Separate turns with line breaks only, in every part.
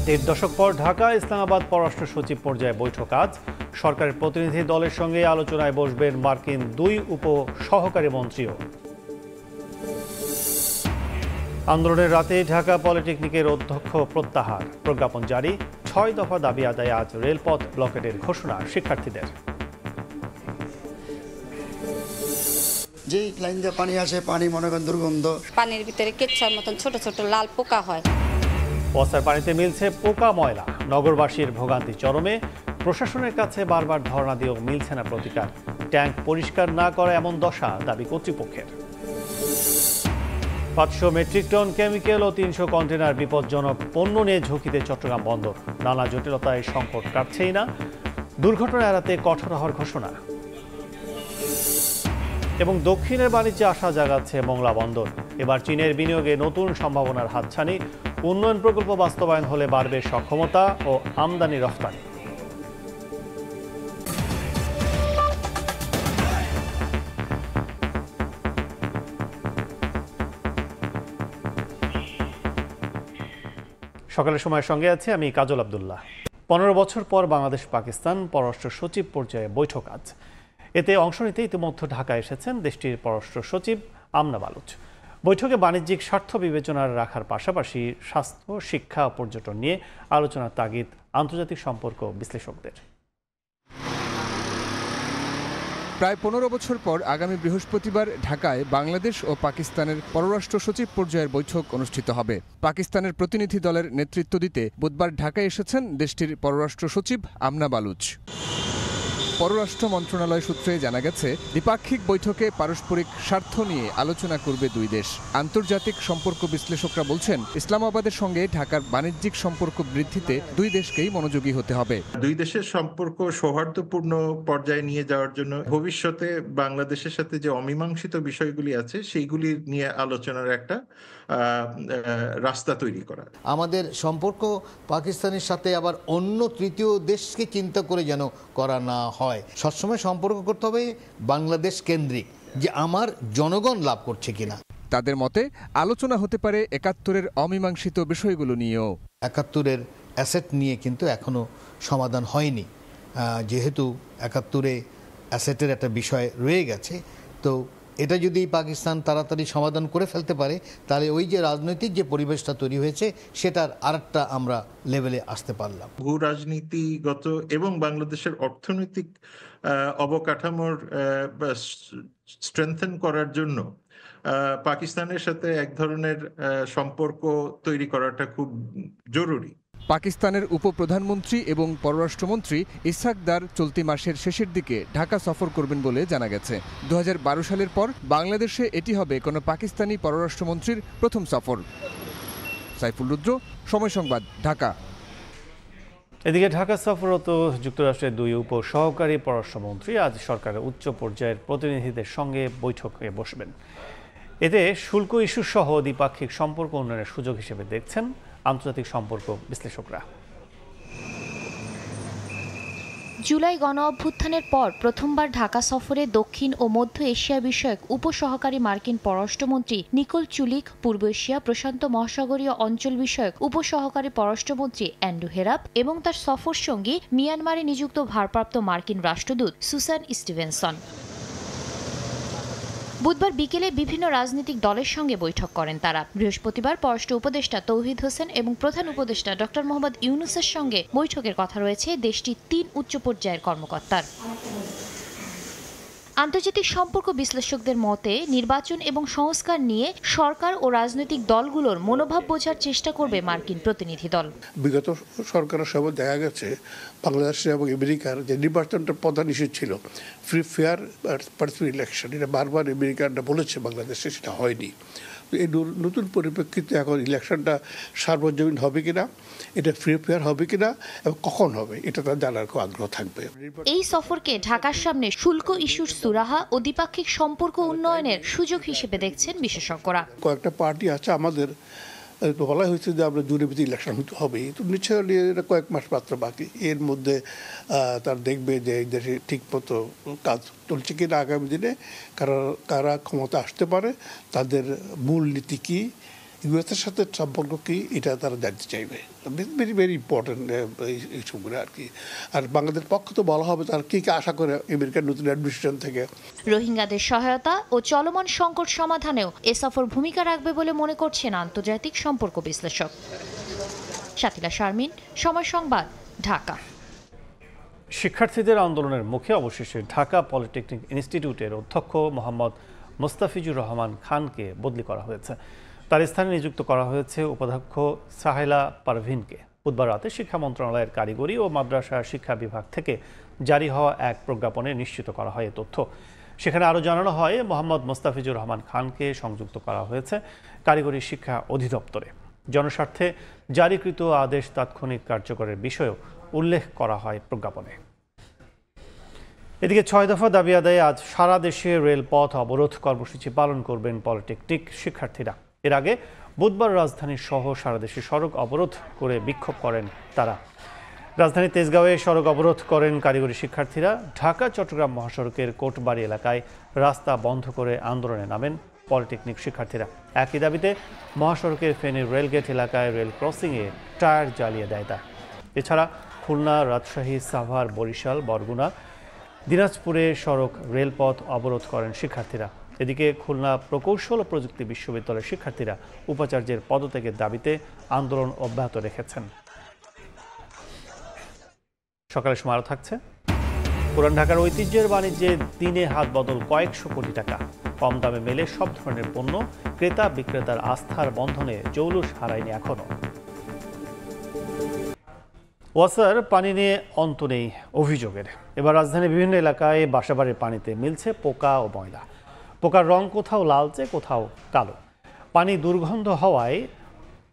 দেড় দশক পর ঢাকা ইসলামাবাদ পররাষ্ট্র সচিব পর্যায়ে বৈঠক আজ। সরকারের প্রতিনিধি দলের সঙ্গে আলোচনায় বসবেন মার্কিন 2 উপ সহকারী মন্ত্রীও। আন্দোলনের রাতে ঢাকা পলিটেকনিকের অধ্যক্ষ প্রত্যাহার, প্রজ্ঞাপন জারি। 6 দফা দাবি আদায়ে আজ রেলপথ ব্লকেটের ঘোষণা শিক্ষার্থীদের।
যে লাইন দিয়ে পানি আসে, পানি মনে করেন দুর্গন্ধ,
পানির ভিতরে কেচ্ছার মতন ছোট ছোট লাল পোকা হয়।
বস্তার পানিতে মিলছে পোকা ময়লা, নগরবাসীর ভোগান্তি চরমে। প্রশাসনের কাছে বারবার ধর্ণা দিয়েও মিলছে না প্রতিকার। ট্যাঙ্ক পরিষ্কার না করা এমন দশা, দাবি কর্তৃপক্ষের। 500 মেট্রিক টন কেমিক্যাল ও 300 কন্টেনার বিপজ্জনক পণ্য নিয়ে ঝুঁকিতে চট্টগ্রাম বন্দর। নানা জটিলতায় সংকট কাটছেই না, দুর্ঘটনা এড়াতে কঠোর হওয়ার ঘোষণা। এবং দক্ষিণের বাণিজ্যে আশা জাগাচ্ছে মোংলা বন্দর। এবার চীনের বিনিয়োগে নতুন সম্ভাবনার হাতছানি। উন্নয়ন প্রকল্প বাস্তবায়ন হলে বাড়বে সক্ষমতা ও আমদানি রফতানি। সকালের সময়ের সঙ্গে আছে আমি কাজল আব্দুল্লাহ। 15 বছর পর বাংলাদেশ পাকিস্তান পররাষ্ট্র সচিব পর্যায়ে বৈঠক আজ। এতে অংশ নিতে ইতিমধ্যে ঢাকায় এসেছেন দেশটির পররাষ্ট্র সচিব আমনা বালুচ। বৈঠকে বাণিজ্যিক স্বার্থ বিবেচনার রাখার পাশাপাশি স্বাস্থ্য, শিক্ষা ও পর্যটন নিয়ে আলোচনার তাগিদ আন্তর্জাতিক সম্পর্ক বিশ্লেষকদের।
প্রায় 15 বছর পর আগামী বৃহস্পতিবার ঢাকায় বাংলাদেশ ও পাকিস্তানের পররাষ্ট্র সচিব পর্যায়ের বৈঠক অনুষ্ঠিত হবে। পাকিস্তানের প্রতিনিধি দলের নেতৃত্ব দিতে বুধবার ঢাকায় এসেছেন দেশটির পররাষ্ট্র সচিব আমনা বালুচ। পররাষ্ট্র মন্ত্রণালয় সূত্রে জানা গেছে, দ্বিপাক্ষিক বৈঠকে পারস্পরিক স্বার্থ নিয়ে আলোচনা করবে দুই দেশ। আন্তর্জাতিক সম্পর্ক বিশ্লেষকরা বলছেন, ইসলামাবাদের সঙ্গে ঢাকার বাণিজ্যিক সম্পর্ক বৃদ্ধিতে দুই দেশকেই মনোযোগী হতে হবে।
দুই দেশের সম্পর্ক সৌহার্দ্যপূর্ণ পর্যায়ে নিয়ে যাওয়ার জন্য ভবিষ্যতে বাংলাদেশের সাথে যে অমীমাংসিত বিষয়গুলি আছে সেইগুলি নিয়ে আলোচনার একটা রাস্তা তৈরি করা।
আমাদের সম্পর্ক পাকিস্তানের সাথে আবার অন্য তৃতীয় দেশকে চিন্তা করে যেন করা না হয়। সবসময় সম্পর্ক করতে হবে বাংলাদেশ কেন্দ্রিক, যে আমার জনগণ লাভ করছে কিনা।
তাদের মতে আলোচনা হতে পারে 71-এর অমীমাংসিত বিষয়গুলো নিয়েও।
71-এর অ্যাসেট নিয়ে কিন্তু এখনো সমাধান হয়নি। যেহেতু 71-এ অ্যাসেটের একটা বিষয় রয়ে গেছে, তো এটা যদি পাকিস্তান তাড়াতাড়ি সমাধান করে ফেলতে পারে, তাহলে ওই যে রাজনৈতিক যে পরিবেশটা তৈরি হয়েছে সেটার আরেকটা আমরা লেভেলে আসতে পারলাম।
ভূ রাজনীতিগত এবং বাংলাদেশের অর্থনৈতিক অবকাঠামোর স্ট্রেংথেন করার জন্য পাকিস্তানের সাথে এক ধরনের সম্পর্ক তৈরি করাটা খুব জরুরি।
পাকিস্তানের উপপ্রধানমন্ত্রী এবং পররাষ্ট্রমন্ত্রী ইসহাক দার চলতি মাসের শেষের দিকে ঢাকা সফর করবেন বলে জানা গেছে। 2012 সালের পর বাংলাদেশে এটি হবে কোনো পাকিস্তানি পররাষ্ট্রমন্ত্রীর প্রথম সফর। সাইফুল রুদ্র, সময় সংবাদ, ঢাকা।
এদিকে ঢাকা সফররত যুক্তরাষ্ট্রের 2 উপ সহকারী পররাষ্ট্রমন্ত্রী আজ সরকারের উচ্চ পর্যায়ের প্রতিনিধিদের সঙ্গে বৈঠকে বসবেন। এতে শুল্ক ইস্যু সহ দ্বিপাক্ষিক সম্পর্ক উন্নয়নের সুযোগ হিসেবে দেখছেন আন্তর্জাতিক সম্পর্ক বিশ্লেষকরা।
জুলাই গণ অভ্যুত্থানের পর প্রথমবার ঢাকা সফরে দক্ষিণ ও মধ্য এশিয়া বিষয়ক উপসহকারী মার্কিন পররাষ্ট্রমন্ত্রী নিকোল চুলিক, পূর্ব এশিয়া প্রশান্ত মহাসাগরীয় অঞ্চল বিষয়ক উপসহকারী পররাষ্ট্রমন্ত্রী অ্যান্ড্রু হেরাপ এবং তার সফর সঙ্গী মিয়ানমারে নিযুক্ত ভারপ্রাপ্ত মার্কিন রাষ্ট্রদূত সুসান স্টিভেনসন। বুধবার বিকেলে বিভিন্ন রাজনৈতিক দলের সঙ্গে বৈঠক করেন তারা। বৃহস্পতিবার পররাষ্ট্র উপদেষ্টা তৌহিদ হোসেন এবং প্রধান উপদেষ্টা ডক্টর মোহাম্মদ ইউনূসের সঙ্গে বৈঠকের কথা রয়েছে দেশটির 3 উচ্চ পর্যায়ের কর্মকর্তার। আন্তর্জাতিক সম্পর্ক বিশ্লেষকদের মতে, নির্বাচন এবং সংস্কার নিয়ে সরকার ও রাজনৈতিক দলগুলোর মনোভাব বোঝার চেষ্টা করবে মার্কিন প্রতিনিধি দল।
বিগত সরকারের সময় দেখা গেছে বাংলাদেশ এবং আমেরিকার যে নির্বাচনটা প্রধান ইস্যু ছিল, ফ্রি ফেয়ার পার্টিসিপেট ইলেকশন, এটা বারবার আমেরিকানরা বলেছে বাংলাদেশে, সেটা হয়নি। এই নতুন পরিপ্রেক্ষিতে এখন ইলেকশনটা সার্বজনীন হবে কিনা, এটা ফ্রি ফেয়ার হবে কিনা এবং কখন হবে, এটা তার জানার খুব আগ্রহ থাকবে।
এই সফরকে ঢাকার সামনে শুল্ক ইস্যুর সুরাহা ও দ্বিপাক্ষিক সম্পর্ক উন্নয়নের সুযোগ হিসেবে দেখছেন বিশেষজ্ঞরা।
কয়েকটা পার্টি আছে আমাদের, বলা হয়েছে যে আমরা জুড়ে ভিতরে ইলেকশন হবে, তো নিশ্চয় এটা কয়েক মাস মাত্র বাকি। এর মধ্যে তার দেখবে যে এই দেশে ঠিক মতো কাজ চলছে কিনা, আগামী দিনে কারা ক্ষমতা আসতে পারে, তাদের মূল নীতি কী, ইউএসের সাথে সম্পর্ক কি এটা তারা জানতে চাইবে। ভেরি ভেরি ইম্পর্টেন্ট এইসবগুলো আর কি। আর বাংলাদেশ পক্ষ তো বলা হবে তার কী কী আশা করে আমেরিকার নতুন অ্যাডমিনিস্ট্রেশন থেকে।
রোহিঙ্গাদের সহায়তা ও চলমান সংকট সমাধানেও এ সফর ভূমিকা রাখবে বলে মনে করছেন আন্তর্জাতিক সম্পর্ক বিশ্লেষক। শাতিলা শারমিন, সময় সংবাদ, ঢাকা।
শিক্ষার্থীদের আন্দোলনের মুখে অবশেষে ঢাকা পলিটেকনিক ইনস্টিটিউটের অধ্যক্ষ মোহাম্মদ মোস্তাফিজুর রহমান খানকে বদলি করা হয়েছে। তার স্থানে নিযুক্ত করা হয়েছে উপাধ্যক্ষ সাহেলা পারভিনকে। বুধবার রাতে শিক্ষা মন্ত্রণালয়ের কারিগরি ও মাদ্রাসা শিক্ষা বিভাগ থেকে জারি হওয়া এক প্রজ্ঞাপনে নিশ্চিত করা হয় এ তথ্য। সেখানে আরও জানানো হয় মোহাম্মদ মোস্তাফিজুর রহমান খানকে সংযুক্ত করা হয়েছে কারিগরি শিক্ষা অধিদপ্তরে। জনস্বার্থে জারিকৃত আদেশ তাৎক্ষণিক কার্যকরের বিষয়েও উল্লেখ করা হয় প্রজ্ঞাপনে। এদিকে 6 দফা দাবি আদায়ে আজ সারা দেশে রেলপথ অবরোধ কর্মসূচি পালন করবেন পলিটেকনিক শিক্ষার্থীরা। এর আগে বুধবার রাজধানী সহ সারা দেশে সড়ক অবরোধ করে বিক্ষোভ করেন তারা। রাজধানী তেজগাঁওয়ে সড়ক অবরোধ করেন কারিগরি শিক্ষার্থীরা। ঢাকা চট্টগ্রাম মহাসড়কের কোটবাড়ি এলাকায় রাস্তা বন্ধ করে আন্দোলনে নামেন পলিটেকনিক শিক্ষার্থীরা। একই দাবিতে মহাসড়কের ফেনীর রেলগেট এলাকায় রেল ক্রসিংয়ে টায়ার জ্বালিয়ে দেয় তারা। এছাড়া খুলনা, রাজশাহী, সাভার, বরিশাল, বরগুনা, দিনাজপুরে সড়ক রেলপথ অবরোধ করেন শিক্ষার্থীরা। এদিকে খুলনা প্রকৌশল ও প্রযুক্তি বিশ্ববিদ্যালয়ের শিক্ষার্থীরা উপাচার্যের পদত্যাগের দাবিতে আন্দোলন অব্যাহত রেখেছেন। সকালের সময় আরও থাকছে। পুরান ঢাকার ঐতিহ্যের বাণিজ্যে দিনে হাত বদল কয়েকশো কোটি টাকা। কম দামে মেলে সব ধরনের পণ্য। ক্রেতা বিক্রেতার আস্থার বন্ধনে জৌলুস হারায়নি এখনো। ওয়াসার পানি নিয়ে অন্ত নেই অভিযোগের। এবার রাজধানীর বিভিন্ন এলাকায় বাসাবাড়ির পানিতে মিলছে পোকা ও ময়লা। পোকার রং কোথাও লালচে, কোথাও কালো। পানি দুর্গন্ধ হওয়ায়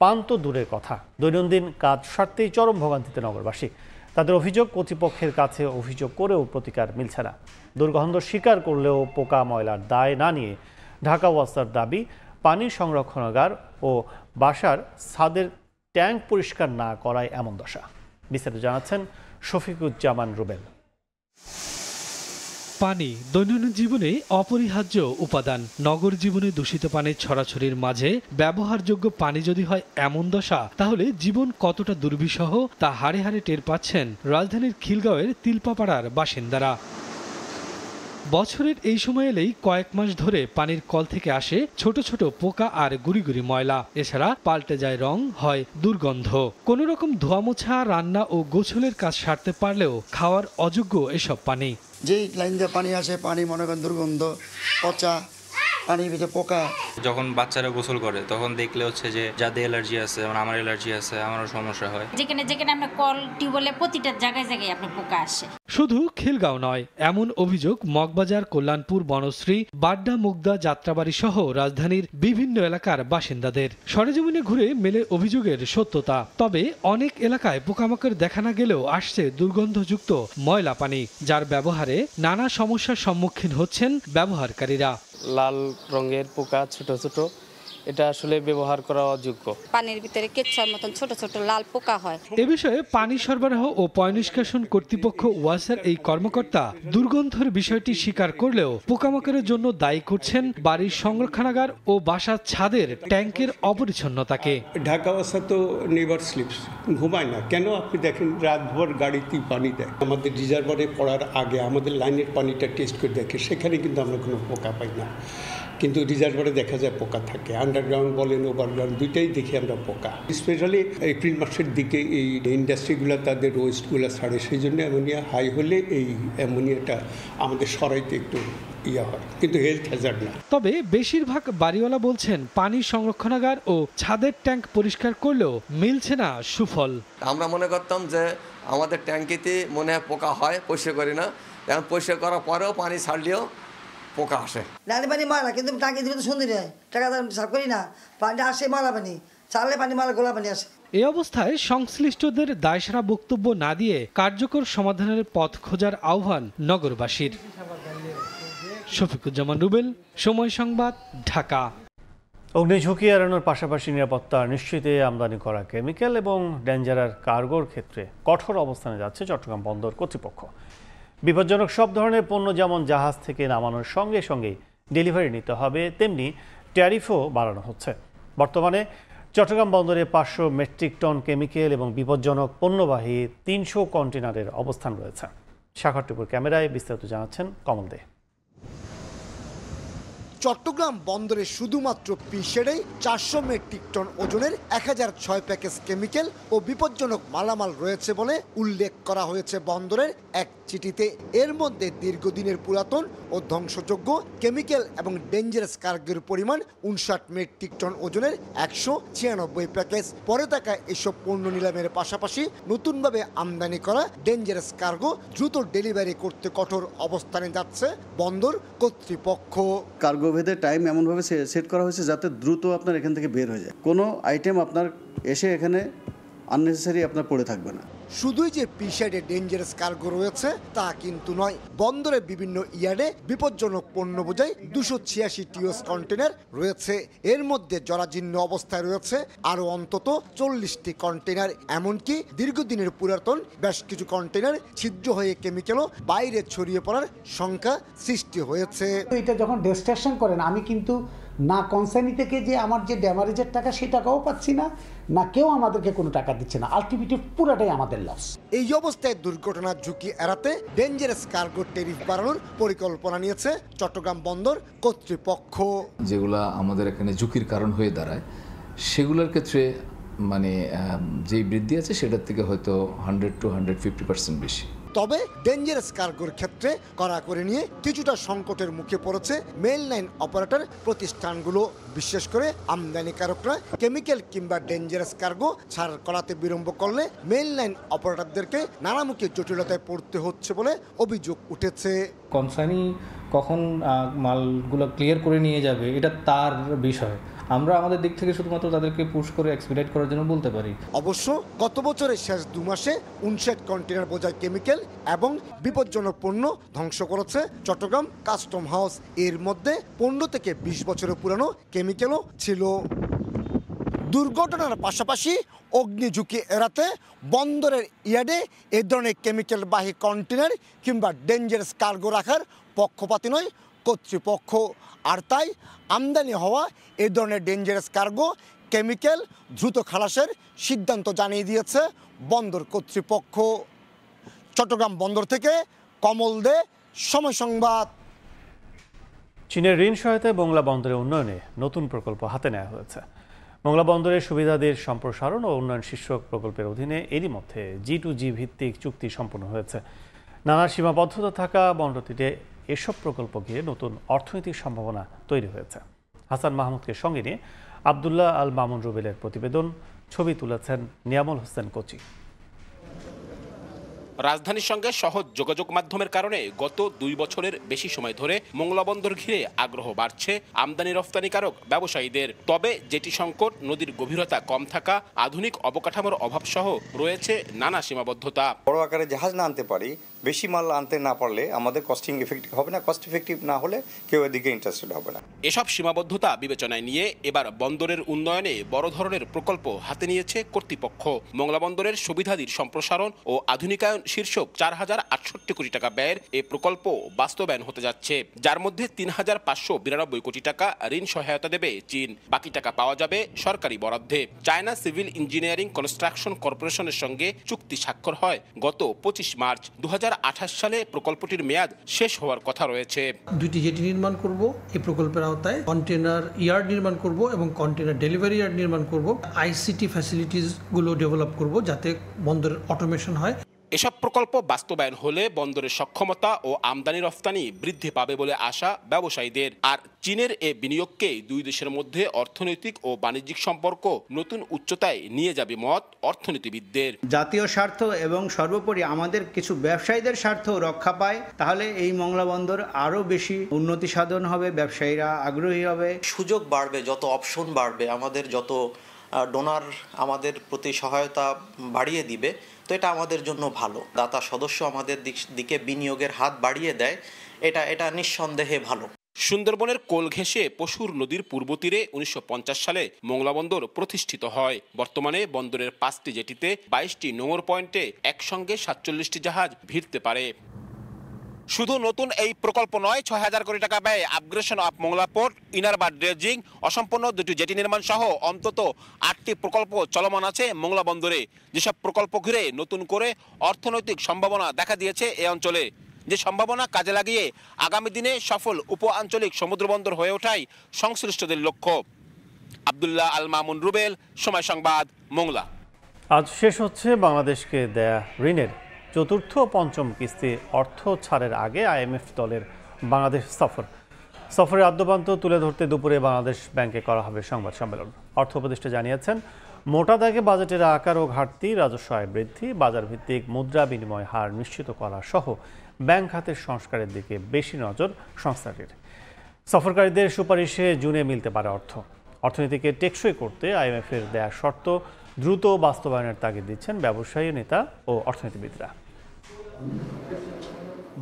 পান তো দূরের কথা, দৈনন্দিন কাজ সারতেই চরম ভোগান্তিতে নগরবাসী। তাদের অভিযোগ, কর্তৃপক্ষের কাছে অভিযোগ করেও প্রতিকার মিলছে না। দুর্গন্ধ স্বীকার করলেও পোকা ময়লার দায় না নিয়ে ঢাকা ওয়াসার দাবি, পানি সংরক্ষণাগার ও বাসার ছাদের ট্যাঙ্ক পরিষ্কার না করায় এমন দশা। বিস্তারিত জানাচ্ছেন শফিকুজ্জামান রুবেল।
পানি দৈনন্দিন জীবনে অপরিহার্য উপাদান। নগর জীবনে দূষিত পানির ছড়াছড়ির মাঝে ব্যবহারযোগ্য পানি যদি হয় এমন দশা, তাহলে জীবন কতটা দুর্বিষহ তা হাড়ে হাড়ে টের পাচ্ছেন রাজধানীর খিলগাঁওয়ের তিলপাপাড়ার বাসিন্দারা। বছরের এই সময় এলেই কয়েক মাস ধরে পানির কল থেকে আসে ছোট ছোট পোকা আর গুড়ি গুড়ি ময়লা। এছাড়া পাল্টে যায় রং, হয় দুর্গন্ধ। কোনো রকম ধোয়া মোছা, রান্না ও গোসলের কাজ সারতে পারলেও খাওয়ার অযোগ্য এসব পানি।
যেই লাইন দিয়ে পানি আসে, পানি মনে করেন দুর্গন্ধ, পচা, পানির ভিতরে পোকা।
যখন বাচ্চারা গোসল করে তখন দেখলে হচ্ছে যে যাদের অ্যালার্জি আছে, যেমন আমার অ্যালার্জি আছে, আমারও সমস্যা হয়।
যেখানে যেখানে আমরা কল টিউবওয়েলে প্রতিটা জায়গায় জায়গায় আপনার পোকা আসে।
শুধু খিলগাঁও নয়, এমন অভিযোগ মগবাজার, কল্যাণপুর, বনশ্রী, বাড্ডা, মুগদা, যাত্রাবাড়ি সহ রাজধানীর বিভিন্ন এলাকার বাসিন্দাদের। সরেজমিনে ঘুরে মেলে অভিযোগের সত্যতা। তবে অনেক এলাকায় পোকামাকড় দেখা না গেলেও আসছে দুর্গন্ধযুক্ত ময়লা পানি, যার ব্যবহারে নানা সমস্যার সম্মুখীন হচ্ছেন ব্যবহারকারীরা।
লাল রঙের পোকা, ছোট ছোট, এটা আসলে ব্যবহার করা অযোগ্য।
পানির ভিতরে কেচ্ছার মতন ছোট ছোট লাল পোকা হয়।
এ বিষয়ে পানি সরবরাহ ও পয়ঃনিষ্কাশন কর্তৃপক্ষ ওয়াসার এই কর্মকর্তা দুর্গন্ধের বিষয়টি স্বীকার করলেও পোকামাকড়ের জন্য দায়ী করছেন বাড়ির সংরক্ষণাগার ও বাসার ছাদের ট্যাঙ্কের অপরিচ্ছন্নতাকে।
ঢাকা ওয়াসা তো নেভার স্লিপস, ঘুমায় না। কেন? আপনি দেখেন রাতভর গাড়িতেই পানি দেয়। আমাদের রিজার্ভারে পড়ার আগে আমাদের লাইনের পানিটা টেস্ট করে দেখে, সেখানে কিন্তু আমরা কোনো পোকা পাই না। কিন্তু রিজার্ভারে দেখা যায় পোকা থাকে। আন্ডারগ্রাউন্ড বলেন, ওভারগ্রাউন্ড, দুইটাই দেখি আমরা পোকা। স্পেশালি এপ্রিল মাসের দিকে এই ইন্ডাস্ট্রিগুলো তাদের ওয়েস্টগুলো ছাড়ে, সেই জন্য অ্যামোনিয়া হাই হলে এই অ্যামোনিয়াটা আমাদের সরাইতে একটু হয়, কিন্তু হেলথ হ্যাজার্ড না।
তবে বেশিরভাগ বাড়িওয়ালা বলছেন পানি সংরক্ষণাগার ও ছাদের ট্যাঙ্ক পরিষ্কার করলেও মিলছে না সুফল।
আমরা মনে করতাম যে আমাদের ট্যাঙ্কিতে মনে হয় পোকা হয়, পরিষ্কার করি না। এখন পরিষ্কার করার পরেও পানি ছাড়লেও পোকা আসে।
রানী পানি ময়লা, কিন্তু টাঙ্কি দিকে তো সুন্দর হয়, টাকা সাফ করি না, পানিটা আসে ময়লা পানি, ছাড়লে পানি ময়লা, গোলা পানি আসে।
এই অবস্থায় সংশ্লিষ্টদের দায়সারা বক্তব্য না দিয়ে কার্যকর সমাধানের পথ খোঁজার আহ্বান নগরবাসীর। শফিকুজ্জামান রুবেল, সময় সংবাদ, ঢাকা।
অগ্নিঝুঁকি এড়ানোর পাশাপাশি নিরাপত্তা নিশ্চিতে আমদানি করা কেমিক্যাল এবং ডেঞ্জারার কার্গোর ক্ষেত্রে কঠোর অবস্থানে যাচ্ছে চট্টগ্রাম বন্দর কর্তৃপক্ষ। বিপজ্জনক সব ধরনের পণ্য যেমন জাহাজ থেকে নামানোর সঙ্গে সঙ্গেই ডেলিভারি নিতে হবে, তেমনি ট্যারিফও বাড়ানো হচ্ছে। বর্তমানে চট্টগ্রাম বন্দরে 500 মেট্রিক টন কেমিক্যাল এবং বিপজ্জনক পণ্যবাহী 300 কন্টেনারের অবস্থান রয়েছে। সাগর টিপুর ক্যামেরায় বিস্তারিত জানাচ্ছেন কমল দে।
চট্টগ্রাম বন্দরে শুধুমাত্র পিসেরেই 400 মেট্রিক টন ওজনের 1006 প্যাকেজ কেমিক্যাল ও বিপজ্জনক মালামাল রয়েছে বলে উল্লেখ করা হয়েছে বন্দরের এক চিঠিতে। এর মধ্যে দীর্ঘদিনের পুরাতন ও ধ্বংসযোগ্য কেমিক্যাল এবং ডেঞ্জারাস কার্গোর পরিমাণ 59 মেট্রিক টন ওজনের 196 প্যাকেজ। পরে থাকা এসব পণ্য নিলামের পাশাপাশি নতুনভাবে আমদানি করা ডেঞ্জারাস কার্গো দ্রুত ডেলিভারি করতে কঠোর অবস্থানে যাচ্ছে বন্দর কর্তৃপক্ষ।
কার্গো ভেদে টাইম এমনভাবে সেট করা হয়েছে যাতে দ্রুত আপনার এখান থেকে বের হয়ে যায়, কোনো আইটেম আপনার এসে এখানে আননেসেসারি আপনার পড়ে থাকবে না।
শুধুই যে পিসাইডে ডেঞ্জারাস কার্গো রয়েছে তা কিন্তু নয়, বন্দরে বিভিন্ন ইয়ার্ডে বিপজ্জনক পণ্য বোঝাই 286 টিওএস কন্টেনার রয়েছে। এর মধ্যে জরাজীর্ণ অবস্থায় রয়েছে আরও অন্তত 40টি কন্টেনার। এমনকি দীর্ঘদিনের পুরাতন বেশ কিছু কন্টেনার ছিদ্র হয়ে কেমিক্যালও বাইরে ছড়িয়ে পড়ার সংখ্যা সৃষ্টি হয়েছে।
এটা যখন ডেস্ট্রাকশন করেন আমি কিন্তু না কনসার্নি থেকে যে আমার যে ড্যামারেজের টাকা সেই টাকাও পাচ্ছি না, না কেউ আমাদেরকে কোনো টাকা দিচ্ছে না, আলটিমেটলি পুরোটাই আমাদের লস।
এই অবস্থায় দুর্ঘটনার ঝুঁকি এড়াতে ডেঞ্জারাস কার্গো ট্যারিফ বাড়ানোর পরিকল্পনা নিয়েছে চট্টগ্রাম বন্দর কর্তৃপক্ষ।
যেগুলা আমাদের এখানে ঝুঁকির কারণ হয়ে দাঁড়ায় সেগুলোর ক্ষেত্রে মানে যেই বৃদ্ধি আছে সেটার থেকে হয়তো 100 to 150% বেশি।
তবে ডেঞ্জারাস কার্গোর ক্ষেত্রে কড়াকড়ি নিয়ে কিছুটা সংকটের মুখে পড়েছে মেইল লাইন অপারেটর প্রতিষ্ঠানগুলো। বিশেষ করে আমদানিকারকরা কেমিক্যাল কিংবা ডেঞ্জারাস কার্গো ছাড় করাতে বিলম্ব করলে মেইল লাইন অপারেটরদেরকে নানামুখী জটিলতায় পড়তে হচ্ছে বলে অভিযোগ উঠেছে।
কনসার্নি কখন মালগুলো ক্লিয়ার করে নিয়ে যাবে এটা তার বিষয়, আমরা আমাদের দিক থেকে শুধুমাত্র তাদেরকে পুশ করে এক্সপিডাইট করার জন্য বলতে পারি।
অবশ্য গত বছরের শেষ 2 মাসে 59 কন্টেনার বোঝাই কেমিক্যাল এবং বিপজ্জনক পণ্য ধ্বংস করেছে চট্টগ্রাম কাস্টম হাউস। এর মধ্যে 15 থেকে 20 বছরের পুরানো কেমিক্যালও ছিল। দুর্ঘটনার পাশাপাশি অগ্নি ঝুঁকি এড়াতে বন্দরের ইয়ার্ডে এ ধরনের কেমিক্যালবাহী কন্টেনার কিংবা ডেঞ্জারাস কার্গো রাখার পক্ষপাতী নয় কর্তৃপক্ষ। আর তাই আমদানি হওয়া এ ধরনের ডেঞ্জারাস কার্গো কেমিক্যাল দ্রুত খালাসের সিদ্ধান্ত জানিয়ে দিয়েছে বন্দর কর্তৃপক্ষ। চট্টগ্রাম বন্দর থেকে কমল দে, সময় সংবাদ।
চীনের ঋণ সহায়তায় মোংলা বন্দরের উন্নয়নে নতুন প্রকল্প হাতে নেওয়া হয়েছে। মোংলা বন্দরের সুবিধাদির সম্প্রসারণ ও উন্নয়ন শীর্ষক প্রকল্পের অধীনে এরই মধ্যে G2G ভিত্তিক চুক্তি সম্পন্ন হয়েছে। নানা সীমাবদ্ধতা থাকা বন্দরটিতে এসব প্রকল্প ঘিরে নতুন অর্থনৈতিক সম্ভাবনা তৈরি হয়েছে। হাসান মাহমুদকে সঙ্গে নিয়ে আবদুল্লাহ আল মামুন রুবেলের প্রতিবেদন, ছবি তুলেছেন নিয়ামুল হোসেন কোচি।
রাজধানীর সঙ্গে সহজ যোগাযোগ মাধ্যমের কারণে গত 2 বছরের বেশি সময় ধরে মোংলা বন্দর ঘিরে আগ্রহ বাড়ছে আমদানি রফতানিকারক ব্যবসায়ীদের। তবে জেটি সংকট, নদীর গভীরতা কম থাকা, আধুনিক অবকাঠামোর অভাব সহ রয়েছে নানা সীমাবদ্ধতা।
বড় আকারে জাহাজ না আনতে পারি, বেশি মাল আনতে না পারলে আমাদের কস্টিং এফেক্টিভ হবে না, কস্ট এফেক্টিভ না হলে কেউ এদিকে ইন্টারেস্টেড হবে না।
এসব সীমাবদ্ধতা বিবেচনায় নিয়ে এবার বন্দরের উন্নয়নে বড় ধরনের প্রকল্প হাতে নিয়েছে কর্তৃপক্ষ। মোংলা বন্দরের সুবিধাদির সম্প্রসারণ ও আধুনিকায়ন শীর্ষক 4068 কোটি টাকা ব্যয়ের এ প্রকল্প বাস্তবায়ন হতে যাচ্ছে, যার মধ্যে 3592 কোটি টাকা ঋণ সহায়তা দেবে চীন। বাকি টাকা পাওয়া যাবে সরকারি বরাদ্দে। চায়না সিভিল ইঞ্জিনিয়ারিং কনস্ট্রাকশন কর্পোরেশনের সঙ্গে চুক্তি স্বাক্ষর হয় গত 25 মার্চ। 2028 সালে প্রকল্পটির মেয়াদ শেষ হওয়ার কথা রয়েছে।
2টি জেটি নির্মাণ করব এই প্রকল্পের আওতায়, কন্টেনার ইয়ার্ড নির্মাণ করব এবং কন্টেনার ডেলিভারি ইয়ার্ড নির্মাণ করব, আইসিটি ফ্যাসিলিটিস গুলো ডেভেলপ করব যাতে বন্দরের অটোমেশন হয়।
এসব প্রকল্প বাস্তবায়ন হলে বন্দরের সক্ষমতা ও আমদানি রফতানি বৃদ্ধি পাবে বলে আশা ব্যবসায়ীদের। আর চীনের এ বিনিয়োগকে দুই দেশের মধ্যে অর্থনৈতিক ও বাণিজ্যিক সম্পর্ক নতুন উচ্চতায় নিয়ে যাবে মত অর্থনীতিবিদদের।
জাতীয় স্বার্থ এবং সর্বোপরি আমাদের কিছু ব্যবসায়ীদের স্বার্থ রক্ষা পায়, তাহলে এই মোংলা বন্দর আরও বেশি উন্নতি সাধন হবে, ব্যবসায়ীরা আগ্রহী হবে,
সুযোগ বাড়বে, যত অপশন বাড়বে, আমাদের যত ডোনার আমাদের প্রতি সহায়তা বাড়িয়ে দিবে, তো এটা আমাদের জন্য ভালো। দাতা সদস্য আমাদের দিকে বিনিয়োগের হাত বাড়িয়ে দেয়, এটা নিঃসন্দেহে ভালো।
সুন্দরবনের কোল ঘেঁষে পশুর নদীর পূর্ব তীরে 1950 সালে মোংলা বন্দর প্রতিষ্ঠিত হয়। বর্তমানে বন্দরের 5টি জেটিতে 22টি নোঙর পয়েন্টে একসঙ্গে 47টি জাহাজ ভিড়তে পারে। শুধু নতুন এই প্রকল্প নয়, ৬,০০০ কোটি টাকা ব্যয়ে upgradation of Mongla port, inner bar dredging, অসম্পূর্ণ 2টি জেটি নির্মাণ সহ অন্তত 8টি প্রকল্প চলমান আছে মোংলা বন্দরে। যেসব প্রকল্প ঘিরে নতুন করে অর্থনৈতিক সম্ভাবনা দেখা দিয়েছে এই অঞ্চলে, যে সম্ভাবনা কাজে লাগিয়ে আগামী দিনে সফল উপ আঞ্চলিক সমুদ্র বন্দর হয়ে ওঠাই সংশ্লিষ্টদের লক্ষ্য। আব্দুল্লাহ আল মামুন রুবেল, সময় সংবাদ, মোংলা।
আজ শেষ হচ্ছে বাংলাদেশকে দেয়া ঋণের চতুর্থ ও পঞ্চম কিস্তি অর্থ ছাড়ের আগে আইএমএফ দলের বাংলাদেশ সফরের আদ্যপান্ত তুলে ধরতে দুপুরে বাংলাদেশ ব্যাংকে করা হবে সংবাদ সম্মেলন। অর্থ উপদেষ্টা জানিয়েছেন, মোটা দাগে বাজেটের আকার ও ঘাটতি, রাজস্ব আয় বৃদ্ধি, বাজার ভিত্তিক মুদ্রা বিনিময় হার নিশ্চিত করা সহ ব্যাংক খাতের সংস্কারের দিকে বেশি নজর সংস্থাটির। সফরকারীদের সুপারিশে জুনে মিলতে পারে অর্থনীতিকে টেকসই করতে আইএমএফের দেয়া শর্ত দ্রুত বাস্তবায়নের তাগিদ দিচ্ছেন ব্যবসায়ী নেতা ও অর্থনীতিবিদরা।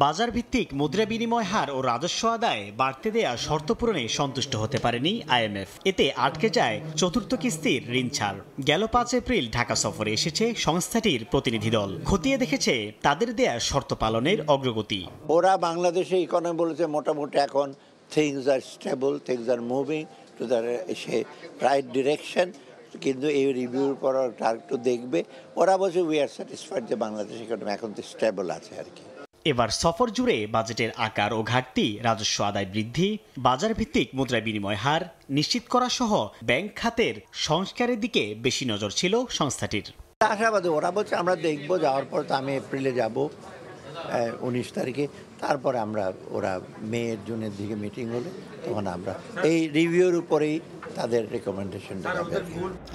বাজার ভিত্তিক মুদ্রা বিনিময় হার ও রাজস্ব আদায় বাড়তে দেয়া শর্ত পূরণে সন্তুষ্ট হতে পারেনি আইএমএফ। এতে আটকে যায় চতুর্থ কিস্তির ঋণ ছাড়। গেল 5 এপ্রিল ঢাকা সফরে এসেছে সংস্থাটির প্রতিনিধি দল। খতিয়ে দেখেছে তাদের দেয়া শর্ত পালনের অগ্রগতি।
ওরা বাংলাদেশে ইকোনমি বলেছে মোটামুটি এখন things are stable, things are moving to the right direction, কিন্তু এই রিভিউর পর একটু দেখবে। ওরা বলছে উই আর স্যাটিসফাইড যে বাংলাদেশ ইকোনমি এখন তো স্টেবল আছে আর কি।
এবার সফর জুড়ে বাজেটের আকার ও ঘাটতি, রাজস্ব আদায় বৃদ্ধি, বাজার ভিত্তিক মুদ্রা বিনিময় হার নিশ্চিত করা সহ ব্যাংক খাতের সংস্কারের দিকে বেশি নজর ছিল সংস্থাটির।
আশাবাদী ওরা বলছে আমরা দেখবো, যাওয়ার পর তো আমি এপ্রিলে যাব 19 তারিখে, তারপরে আমরা ওরা মে জুনের দিকে মিটিং হলে তখন আমরা এই রিভিউর উপরেই তাদের রেকমেন্ডেশনটা হবে।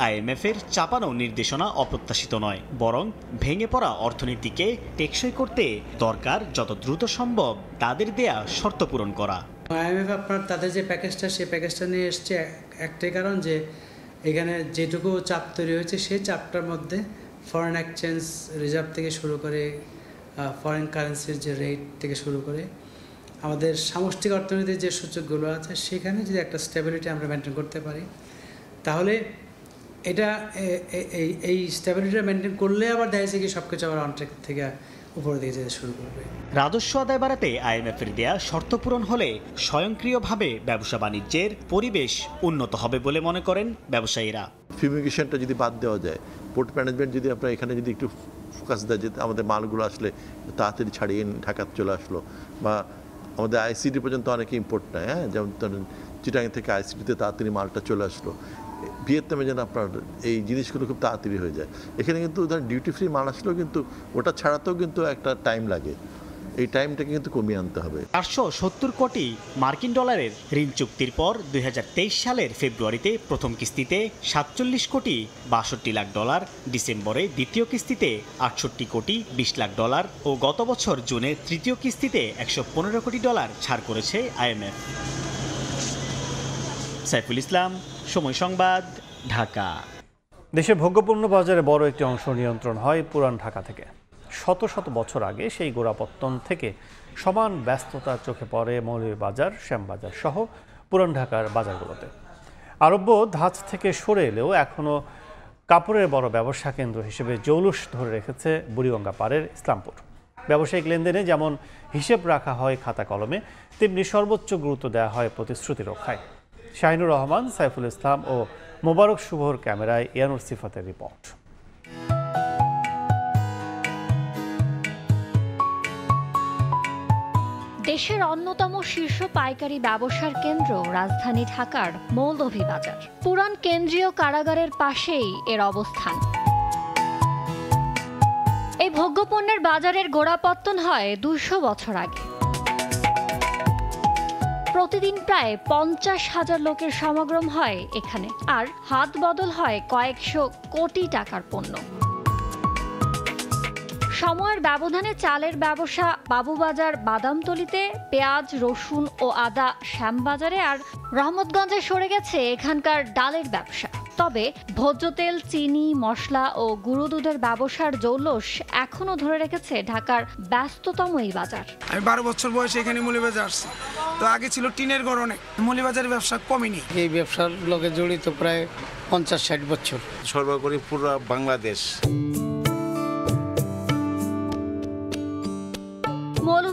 আইএমএফ এর চাপানো নির্দেশনা অপ্রত্যাশিত নয়, বরং ভেঙে পড়া অর্থনীতিকে টেকসই করতে দরকার যত দ্রুত সম্ভব তাদের দেয়া শর্ত পূরণ করা।
আইএমএফ আপনার তাদের যে প্যাকেজটা, সেই প্যাকেজটা নিয়ে এসছে একটাই কারণ যে এখানে যেটুকু চাপ তৈরি হয়েছে সেই চাপটার মধ্যে ফরেন এক্সচেঞ্জ রিজার্ভ থেকে শুরু করে ফরেন কারেন্সির যে রেট থেকে শুরু করে আমাদের সামষ্টিক অর্থনীতির যে সূচকগুলো আছে সেখানে যদি একটা স্টেবিলিটি আমরা মেনটেন করতে পারি, তাহলে এটা এই স্টেবিলিটিটা মেনটেন করলে আবার দেখা যাচ্ছে কি সব কিছু আবার অনট্র্যাক থেকে উপরের দিকে যেতে শুরু করবে।
রাজস্ব আদায় বাড়াতে আইএমএফ এর দেয়া শর্ত পূরণ হলে স্বয়ংক্রিয়ভাবে ব্যবসা বাণিজ্যের পরিবেশ উন্নত হবে বলে মনে করেন ব্যবসায়ীরা।
ফিউমিগেশনটা যদি বাদ দেওয়া যায়, পোর্ট ম্যানেজমেন্ট যদি আপনার এখানে যদি একটু ফোকাস দেয় যে আমাদের মালগুলো আসলে তাড়াতাড়ি ছাড়িয়ে ঢাকাতে চলে আসলো, বা আমাদের আইসিডি পর্যন্ত অনেকে ইম্পোর্ট নেয়, হ্যাঁ, যেমন ধরেন চিটাং থেকে আইসিডিতে তাড়াতাড়ি মালটা চলে আসলো, ভিয়েতনামে যেন আপনার এই জিনিসগুলো খুব তাড়াতাড়ি হয়ে যায়। এখানে কিন্তু ধরেন ডিউটি ফ্রি মাল আসলেও কিন্তু ওটা ছাড়াতেও কিন্তু একটা টাইম লাগে, এই টাইমটাকে কিন্তু কমিয়ে আনতে হবে।
470 কোটি মার্কিন ডলারের ঋণ চুক্তির পর 2023 সালের ফেব্রুয়ারিতে প্রথম কিস্তিতে 47 কোটি 62 লাখ ডলার, ডিসেম্বরে দ্বিতীয় কিস্তিতে 68 কোটি 20 লাখ ডলার ও গত বছর জুনে তৃতীয় কিস্তিতে 115 কোটি ডলার ছাড় করেছে আইএমএফ। সাইফুল ইসলাম, সময় সংবাদ, ঢাকা।
দেশের ভোগ্যপণ্য বাজারে বড় একটি অংশ নিয়ন্ত্রণ হয় পুরান ঢাকা থেকে। শত শত বছর আগে সেই গোড়াপত্তন থেকে সমান ব্যস্ততা চোখে পড়ে মৌলভীবাজার, শ্যামবাজার সহ পুরান ঢাকার বাজারগুলোতে। আরব্য ধাঁচ থেকে সরে এলেও এখনও কাপড়ের বড় ব্যবসা কেন্দ্র হিসেবে জৌলুস ধরে রেখেছে বুড়িগঙ্গা পাড়ের ইসলামপুর। ব্যবসায়িক লেনদেনে যেমন হিসেব রাখা হয় খাতা কলমে, তেমনি সর্বোচ্চ গুরুত্ব দেওয়া হয় প্রতিশ্রুতি রক্ষায়। শাহিনুর রহমান, সাইফুল ইসলাম ও মোবারক শুভর ক্যামেরায় ইয়ানুর সিফাতের রিপোর্ট।
দেশের অন্যতম শীর্ষ পাইকারি ব্যবসার কেন্দ্র রাজধানী ঢাকার মৌলভীবাজার। পুরান কেন্দ্রীয় কারাগারের পাশেই এর অবস্থান। এই ভোগ্যপণ্যের বাজারের গোড়াপত্তন হয় 200 বছর আগে। প্রতিদিন প্রায় 50,000 লোকের সমাগম হয় এখানে, আর হাত বদল হয় কয়েকশো কোটি টাকার পণ্য। সময়ের ব্যবধানে চালের ব্যবসা বাবুবাজার বাদামতলিতে, পেঁয়াজ, রসুন ও আদা শ্যামবাজারে, আর রহমতগঞ্জে সরে গেছে এখানকার ডালের ব্যবসা। তবে ভোজ্য তেল, চিনি, মশলা ও গুঁড়ো দুধের ব্যবসার জৌলুস এখনো ধরে রেখেছে ঢাকার ব্যস্ততম এই বাজার।
আমি 12 বছর বয়সে এখানে মৌলভীবাজার আসছি, তো আগে ছিল টিনের ঘর, অনেক মৌলভীবাজারের ব্যবসা কমেনি।
এই ব্যবসার লগে জড়িত প্রায় 50-60 বছর।
সর্বোপরি পুরো বাংলাদেশ।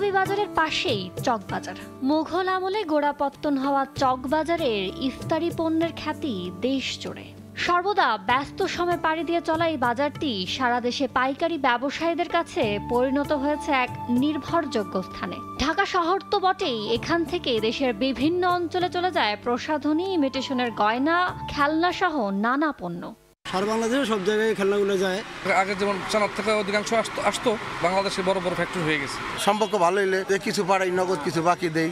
মৌলভীবাজারের পাশেই চকবাজার। মুঘল আমলে গোড়াপত্তন হওয়া চকবাজারের ইফতারি পণ্যের খ্যাতি দেশ জুড়ে। সর্বদা ব্যস্ত সময় পাড়ি দিয়ে চলা এই বাজারটি সারা দেশে পাইকারি ব্যবসায়ীদের কাছে পরিণত হয়েছে এক নির্ভরযোগ্য স্থানে। ঢাকা শহর তো বটেই, এখান থেকে দেশের বিভিন্ন অঞ্চলে চলে যায় প্রসাধনী, ইমিটেশনের গয়না, খেলনা সহ নানা পণ্য।
সারা বাংলাদেশে সব জায়গায় খেলনাগুলো যায়।
আগে যেমন চানার থেকে অধিকাংশ আসতো, বাংলাদেশে বড় বড় ফ্যাক্টরি হয়ে গেছে।
সম্পর্ক ভালো হইলে কিছু পাড়াই নগদ, কিছু বাকি দেই।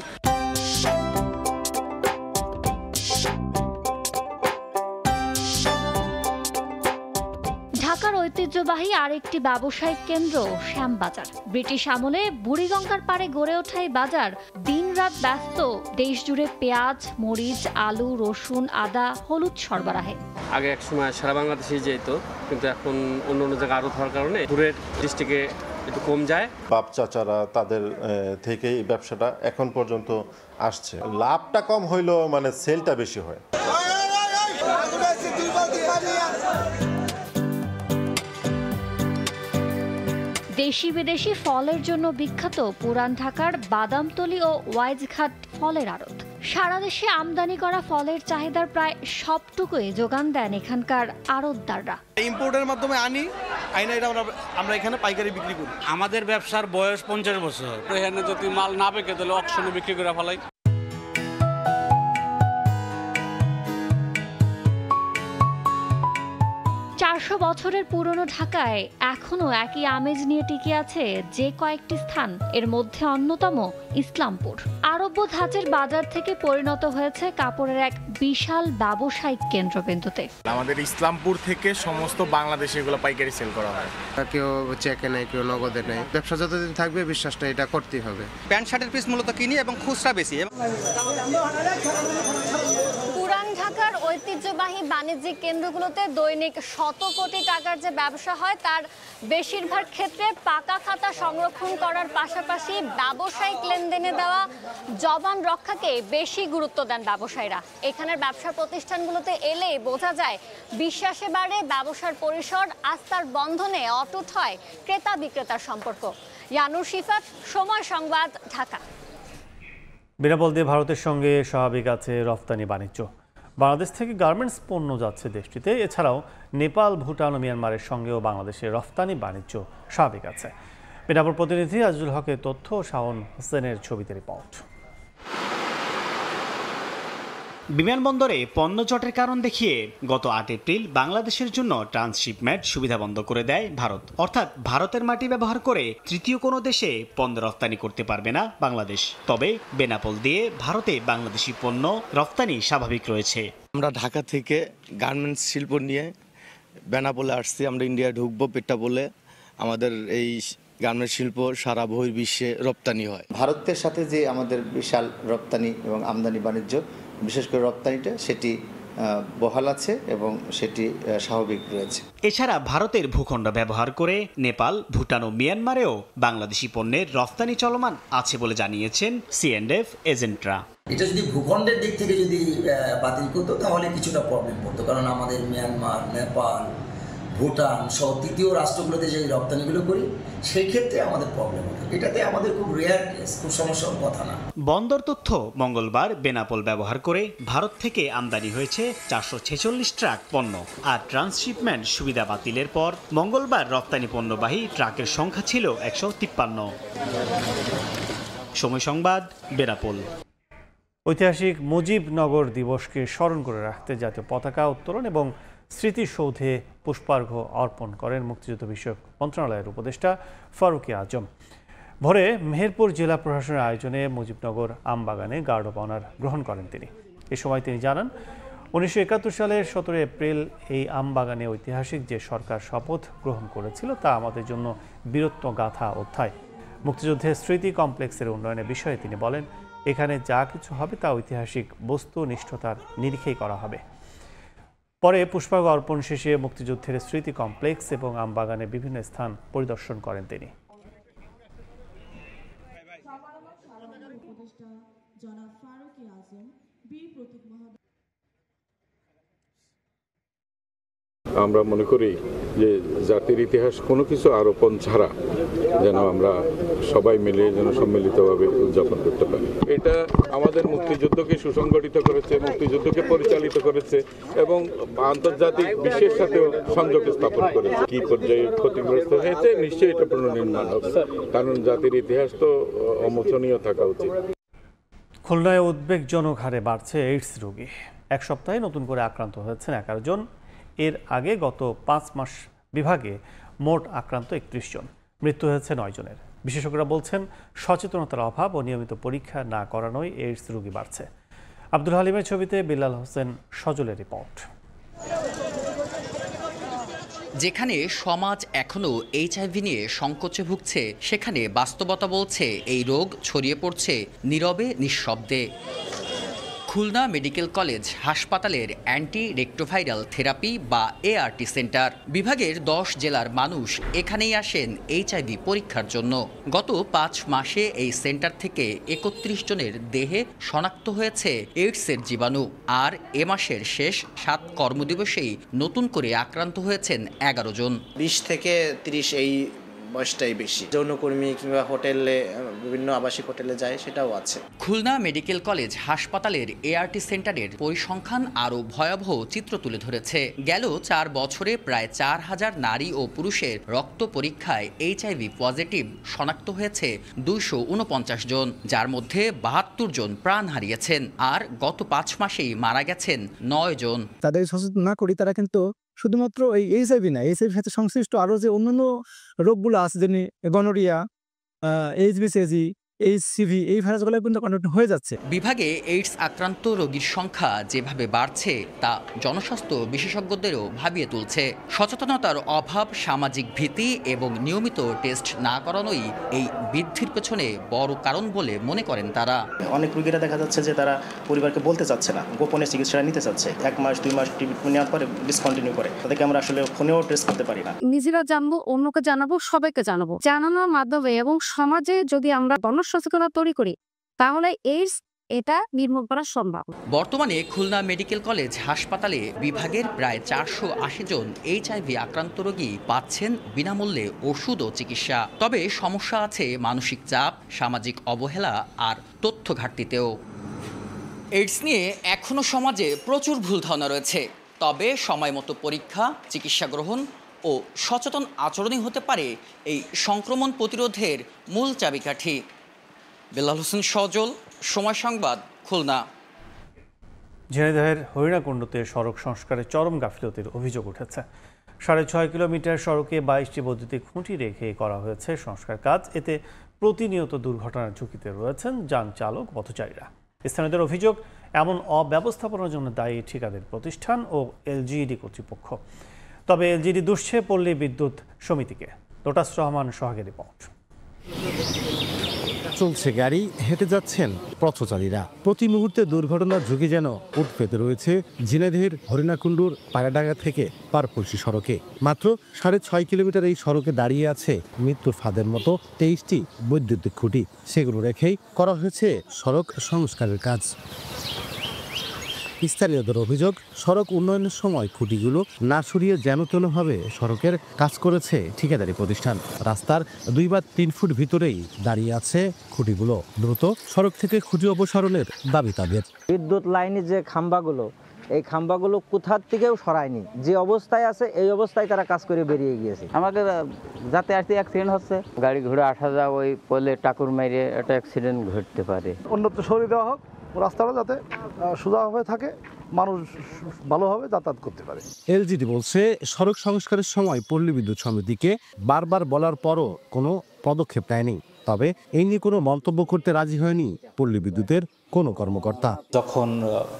ঢাকার ঐতিহ্যবাহী আরেকটি ব্যবসায়িক কেন্দ্র শ্যামবাজার। ব্রিটিশ আমলে বুড়িগঙ্গার পাড়ে গড়ে ওঠা এই বাজার দিনরাত ব্যস্ত দেশজুড়ে পেঁয়াজ, মরিচ, আলু, রসুন, আদা, হলুদ সরবরাহে।
আগে এক সময় সারা বাংলাদেশে যেত, কিন্তু এখন অন্য অন্য জায়গায় আরো থাকার কারণে দূরের ডিস্ট্রিক্টে একটু কম যায়।
বাপ চাচারা তাদের থেকেই ব্যবসাটা এখন পর্যন্ত আসছে। লাভটা কম হইলেও মানে সেলটা বেশি হয়।
দেশি বিদেশি ফলের জন্য বিখ্যাত পুরান ঢাকার বাদামতলী ও ওয়াইজঘাট ফলের আড়ত। সারা দেশে আমদানি করা ফলের চাহিদার প্রায় সবটুকুই যোগান দেন এখানকার আড়তদাররা।
ইম্পোর্টের মাধ্যমে আইনা এটা আমরা এখানে পাইকারি বিক্রি করি।
আমাদের ব্যবসার বয়স 50 বছর। এখানে যদি মাল না পেকে তাহলে অকশনে বিক্রি করে ফেলাই।
400 বছরের পুরনো ঢাকায় এখনো একই আমেজ নিয়ে টিকে আছে যে কয়েকটি স্থান। এর মধ্যে অন্যতম ইসলামপুর। আরব্য ধাঁচের বাজার থেকে পরিণত হয়েছে কাপড়ের এক বিশাল ব্যবসায়িক কেন্দ্রবিন্দুতে।
আমাদের ইসলামপুর থেকে সমস্ত বাংলাদেশে এগুলো পাইকারি সেল করা হয়।
কেউ চেকে নেয়, কেউ নগদে নেয়। ব্যবসা যতদিন থাকবে বিশ্বাসটা এটা করতেই হবে।
প্যান্ট শার্টের পিস মূলত কিনি এবং খুচরা বেশি।
পুরান ঢাকার ঐতিহ্যবাহী বাণিজ্যিক কেন্দ্রগুলোতে দৈনিক শত কোটি টাকার যে ব্যবসা হয়, তার বেশিরভাগ ক্ষেত্রে পাকা খাতা সংরক্ষণ করার পাশাপাশি ব্যবসায়িক লেনদেনে দেওয়া জবান রক্ষাকে বেশি গুরুত্ব দেন ব্যবসায়ীরা। এখানের ব্যবসা প্রতিষ্ঠানগুলোতে এলে বোঝা যায় বিশ্বাসে বাড়ে ব্যবসার পরিসর, আস্থার বন্ধনে অটুট হয় ক্রেতা বিক্রেতার সম্পর্ক। ইয়ানুর শিফাত, সময় সংবাদ, ঢাকা।
বিনা বল দিয়ে ভারতের সঙ্গে স্বাভাবিক আছে রফতানি বাণিজ্য। বাংলাদেশ থেকে গার্মেন্টস পণ্য যাচ্ছে দেশটিতে। এছাড়াও নেপাল, ভুটান ও মিয়ানমারের সঙ্গেও বাংলাদেশের রফতানি বাণিজ্য স্বাভাবিক আছে। বিনাপুর প্রতিনিধি আজিজুল হকের তথ্য, শাওন হোসেনের ছবিতে রিপোর্ট।
বিমানবন্দরে পণ্য জটের কারণ দেখিয়ে গত 8 এপ্রিল বাংলাদেশের জন্য ট্রান্সশিপমেন্ট সুবিধা বন্ধ করে দেয় ভারত। অর্থাৎ ভারতের মাটি ব্যবহার করে তৃতীয় কোনো দেশে পণ্য রফতানি করতে পারবে না বাংলাদেশ। তবে বেনাপোল দিয়ে ভারতে বাংলাদেশি পণ্য রফতানি স্বাভাবিক রয়েছে।
আমরা ঢাকা থেকে গার্মেন্টস শিল্প নিয়ে বেনাপোলে আসছি। আমরা ইন্ডিয়ায় ঢুকবো পেট্টাপোলে। আমাদের এই গার্মেন্টস শিল্প সারা বহির্বিশ্বে রপ্তানি হয়।
ভারতের সাথে যে আমাদের বিশাল রপ্তানি এবং আমদানি বাণিজ্য, বিশেষ করে রপ্তানিটা, সেটি বহাল আছে এবং সেটি স্বাভাবিক রয়েছে।
এছাড়া ভারতের ভূখণ্ড ব্যবহার করে নেপাল, ভুটান ও মিয়ানমারেও বাংলাদেশি পণ্যের রফতানি চলমান আছে বলে জানিয়েছেন C&F এজেন্টরা।
এটা যদি ভূখণ্ডের দিক থেকে যদি বাতিল করতো তাহলে কিছুটা প্রবলেম পড়তো, কারণ আমাদের মিয়ানমার, নেপাল, ভুটান সহ তৃতীয় রাষ্ট্রগুলোতে যে রপ্তানিগুলো করি সেই ক্ষেত্রে আমাদের প্রবলেম হবে। এটাতে আমাদের খুব রেয়ার কেস, খুব সমস্যার কথা না।
বন্দর তথ্য মঙ্গলবার বেনাপোল ব্যবহার করে ভারত থেকে আমদানি হয়েছে 446 ট্রাক পণ্য। আর ট্রান্সশিপমেন্ট সুবিধা বাতিলের পর মঙ্গলবার রপ্তানি পণ্যবাহী ট্রাকের সংখ্যা ছিল 153। সময় সংবাদ, বেনাপোল।
ঐতিহাসিক মুজিবনগর দিবসকে স্মরণ করে রাখতে জাতীয় পতাকা উত্তোলন এবং স্মৃতিসৌধে পুষ্পার্ঘ্য অর্পণ করেন মুক্তিযুদ্ধ বিষয়ক মন্ত্রণালয়ের উপদেষ্টা ফারুক আজম। ভোরে মেহেরপুর জেলা প্রশাসনের আয়োজনে মুজিবনগর আমবাগানে গার্ড অব অনার গ্রহণ করেন তিনি। এ সময় তিনি জানান, 1971 সালের 17 এপ্রিল এই আমবাগানে ঐতিহাসিক যে সরকার শপথ গ্রহণ করেছিল তা আমাদের জন্য বীরত্ব গাথা অধ্যায়। মুক্তিযুদ্ধের স্মৃতি কমপ্লেক্সের উন্নয়নের বিষয়ে তিনি বলেন, এখানে যা কিছু হবে তা ঐতিহাসিক বস্তুনিষ্ঠতার নিরিখেই করা হবে। পরে পুষ্পার্ঘ্য অর্পণ শেষে মুক্তিযুদ্ধের স্মৃতি কমপ্লেক্স এবং আমবাগানের বিভিন্ন স্থান পরিদর্শন করেন তিনি।
আমরা মনে করি যে জাতির ইতিহাস কোনো কিছু আরোপণ ছাড়া যেন আমরা সবাই মিলে যেন সম্মিলিতভাবে উদযাপন করতে পারি। এটা আমাদের মুক্তিযুদ্ধকে সুসংগঠিত করেছে, মুক্তিযুদ্ধকে পরিচালিত করেছে এবং আন্তর্জাতিক বিশ্বের সাথেও সংযোগ স্থাপন করেছে। কি পর্যায়ে ক্ষতিগ্রস্ত হয়েছে নিশ্চয়ই এটা পুনর্নির্মাণ হবে, কারণ জাতির ইতিহাস তো অমোচনীয় থাকা উচিত।
খুলনায় উদ্বেগজনক হারে বাড়ছে এইডস রোগী। এক সপ্তাহে নতুন করে আক্রান্ত হয়েছেন 11 জন। এর আগে গত 5 মাস বিভাগে মোট আক্রান্ত 31 জন, মৃত্যু হয়েছে 9 জনের। বিশেষজ্ঞরা বলছেন সচেতনতার অভাব ও নিয়মিত পরীক্ষা না করানোই এইডস রোগী বাড়ছে। আব্দুল হালিমের ছবিতে বিল্লাল হোসেন সজলের রিপোর্ট।
যেখানে সমাজ এখনো এইচআইভি নিয়ে সংকোচে ভুগছে, সেখানে বাস্তবতা বলছে এই রোগ ছড়িয়ে পড়ছে নীরবে নিঃশব্দে। খুলনা মেডিকেল কলেজ হাসপাতালের অ্যান্টি রেক্টোভাইরাল থেরাপি বা এআরটি সেন্টার বিভাগের 10 জেলার মানুষ এখানেই আসেন এইচআইভি পরীক্ষার জন্য। গত 5 মাসে এই সেন্টার থেকে 31 জনের দেহে শনাক্ত হয়েছে এইডসের জীবাণু। আর এ মাসের শেষ 7 কর্মদিবসেই নতুন করে আক্রান্ত হয়েছেন 11 জন।
20 থেকে 30 এই বয়সটাই বেশি। যৌনকর্মী কিংবা হোটেলে, বিভিন্ন আবাসিক হোটেলে যায়, সেটাও আছে।
খুলনা মেডিকেল কলেজ হাসপাতালের এআরটি সেন্টারের পরিসংখ্যান আরও ভয়াবহ চিত্র তুলে ধরেছে। গেল 4 বছরে প্রায় 4000 নারী ও পুরুষের রক্ত পরীক্ষায় এইচআইভি পজিটিভ শনাক্ত হয়েছে 249 জন, যার মধ্যে 72 জন প্রাণ হারিয়েছেন। আর গত 5 মাসেই মারা গেছেন 9 জন।
তাদের সচেতন না করি, তারা কিন্তু শুধুমাত্র এই এইচআইভি না, এইচআইভির সাথে সংশ্লিষ্ট আরও যে অন্যান্য রোগগুলো আছে, যেমন গনোরিয়া, এইচবিসিজি, এইচসিভি, এই ভাইরাসগুলো কিন্তু কন্টাক্ট হয়ে যাচ্ছে।
বিভাগে এইডস আক্রান্ত রোগীর সংখ্যা যেভাবে বাড়ছে তা জনস্বাস্থ্য বিশেষজ্ঞদেরও ভাবিয়ে তুলছে। সচেতনতার অভাব, সামাজিক ভীতি এবং নিয়মিত টেস্ট না করানোই এই বৃদ্ধির পেছনে বড় কারণ বলে মনে করেন তারা।
অনেক রোগীরা দেখা যাচ্ছে যে তারা পরিবারকে বলতে চাচ্ছে না, গোপনে চিকিৎসাটা নিতে চাচ্ছে। 1 মাস 2 মাস ট্রিটমেন্ট নেওয়ার পরে ডিসকন্টিনিউ করে। তাদেরকে আমরা আসলে ফোনেও টেস্ট করতে পারি না।
নিজেরা জানবো, অন্যকে জানাবো, সবাইকে জানাবো। জানানোর মাধ্যমে এবং সমাজে যদি আমরা সচেতনতা তৈরি করি, তাহলে এইডস এটা নির্মূল করা সম্ভব।
বর্তমানে খুলনা মেডিকেল কলেজ হাসপাতালে বিভাগের প্রায় 480 জন এইচআইভি আক্রান্ত রোগী পাচ্ছেন বিনামূল্যে ওষুধ ও চিকিৎসা। তবে সমস্যা আছে মানসিক চাপ, সামাজিক অবহেলা আর তথ্য ঘাটতিতেও। এইডস নিয়ে এখনও সমাজে প্রচুর ভুল ধারণা রয়েছে। তবে সময় মতো পরীক্ষা, চিকিৎসা গ্রহণ ও সচেতন আচরণই হতে পারে এই সংক্রমণ প্রতিরোধের মূল চাবিকাঠি। বিল্লাল হোসেন সজল, সময় সংবাদ, খুলনা।
ঝিনাইদহের হরিণাকুণ্ডুতে সড়ক সংস্কারে চরম গাফিলতির অভিযোগ উঠেছে। 6.5 কিলোমিটার সড়কে 22টি বৈদ্যুতিক খুঁটি রেখে করা হয়েছে সংস্কার কাজ। এতে প্রতিনিয়ত দুর্ঘটনার ঝুঁকিতে রয়েছেন যান চালক, পথচারীরা। স্থানীয়দের অভিযোগ, এমন অব্যবস্থাপনার জন্য দায়ী ঠিকাদার প্রতিষ্ঠান ও এলজিইডি কর্তৃপক্ষ। তবে এলজিইডি দুষছে পল্লী বিদ্যুৎ সমিতিকে। লোটাস রহমান সোহাগের রিপোর্ট।
চলছে গাড়ি, হেঁটে যাচ্ছেন পথচারীরা। প্রতি মুহূর্তে দুর্ঘটনার ঝুঁকি যেন উঠ পেতে রয়েছে ঝিনাইদহের হরিণাকুণ্ডুর পায়রাডাঙ্গা থেকে পারপলসি সড়কে। মাত্র 6.5 কিলোমিটার এই সড়কে দাঁড়িয়ে আছে মৃত্যুর ফাঁদের মতো 23টি বৈদ্যুতিক খুঁটি। সেগুলো রেখেই করা হয়েছে সড়ক সংস্কারের কাজ। স্থানীয়দের অভিযোগ, সড়ক উন্নয়নের সময় খুঁটিগুলো না সরিয়ে যেন তেনভাবে সড়কের কাজ করেছে ঠিকাদারি প্রতিষ্ঠান। রাস্তার 2 বা 3 ফুট ভিতরেই দাঁড়িয়ে আছে খুঁটিগুলো। দ্রুত সড়ক থেকে খুঁটি অপসারণের দাবি তাদের।
বিদ্যুৎ লাইনের যে খাম্বাগুলো, এই খাম্বাগুলো কোথার থেকেও সরায়নি, যে অবস্থায় আছে এই অবস্থায় তারা কাজ করে বেরিয়ে গিয়েছে। আমাদের যাতে আসতে অ্যাক্সিডেন্ট হচ্ছে, গাড়ি ঘোড়া আসা যাওয়া, ওই পোলে টাকুর মেরে একটা অ্যাক্সিডেন্ট ঘটতে পারে।
উন্নত সরিয়ে দেওয়া হোক, রাস্তাটা যাতে সোজাভাবে থাকে, মানুষ ভালোভাবে যাতায়াত করতে পারে।
এলজিডি বলছে, সড়ক সংস্কারের সময় পল্লী বিদ্যুৎ সমিতিকে বারবার বলার পরও কোনো পদক্ষেপ নেয়নি। তবে এই নিয়ে কোনো মন্তব্য করতে রাজি হয়নি পল্লী বিদ্যুতের কোনো কর্মকর্তা।
যখন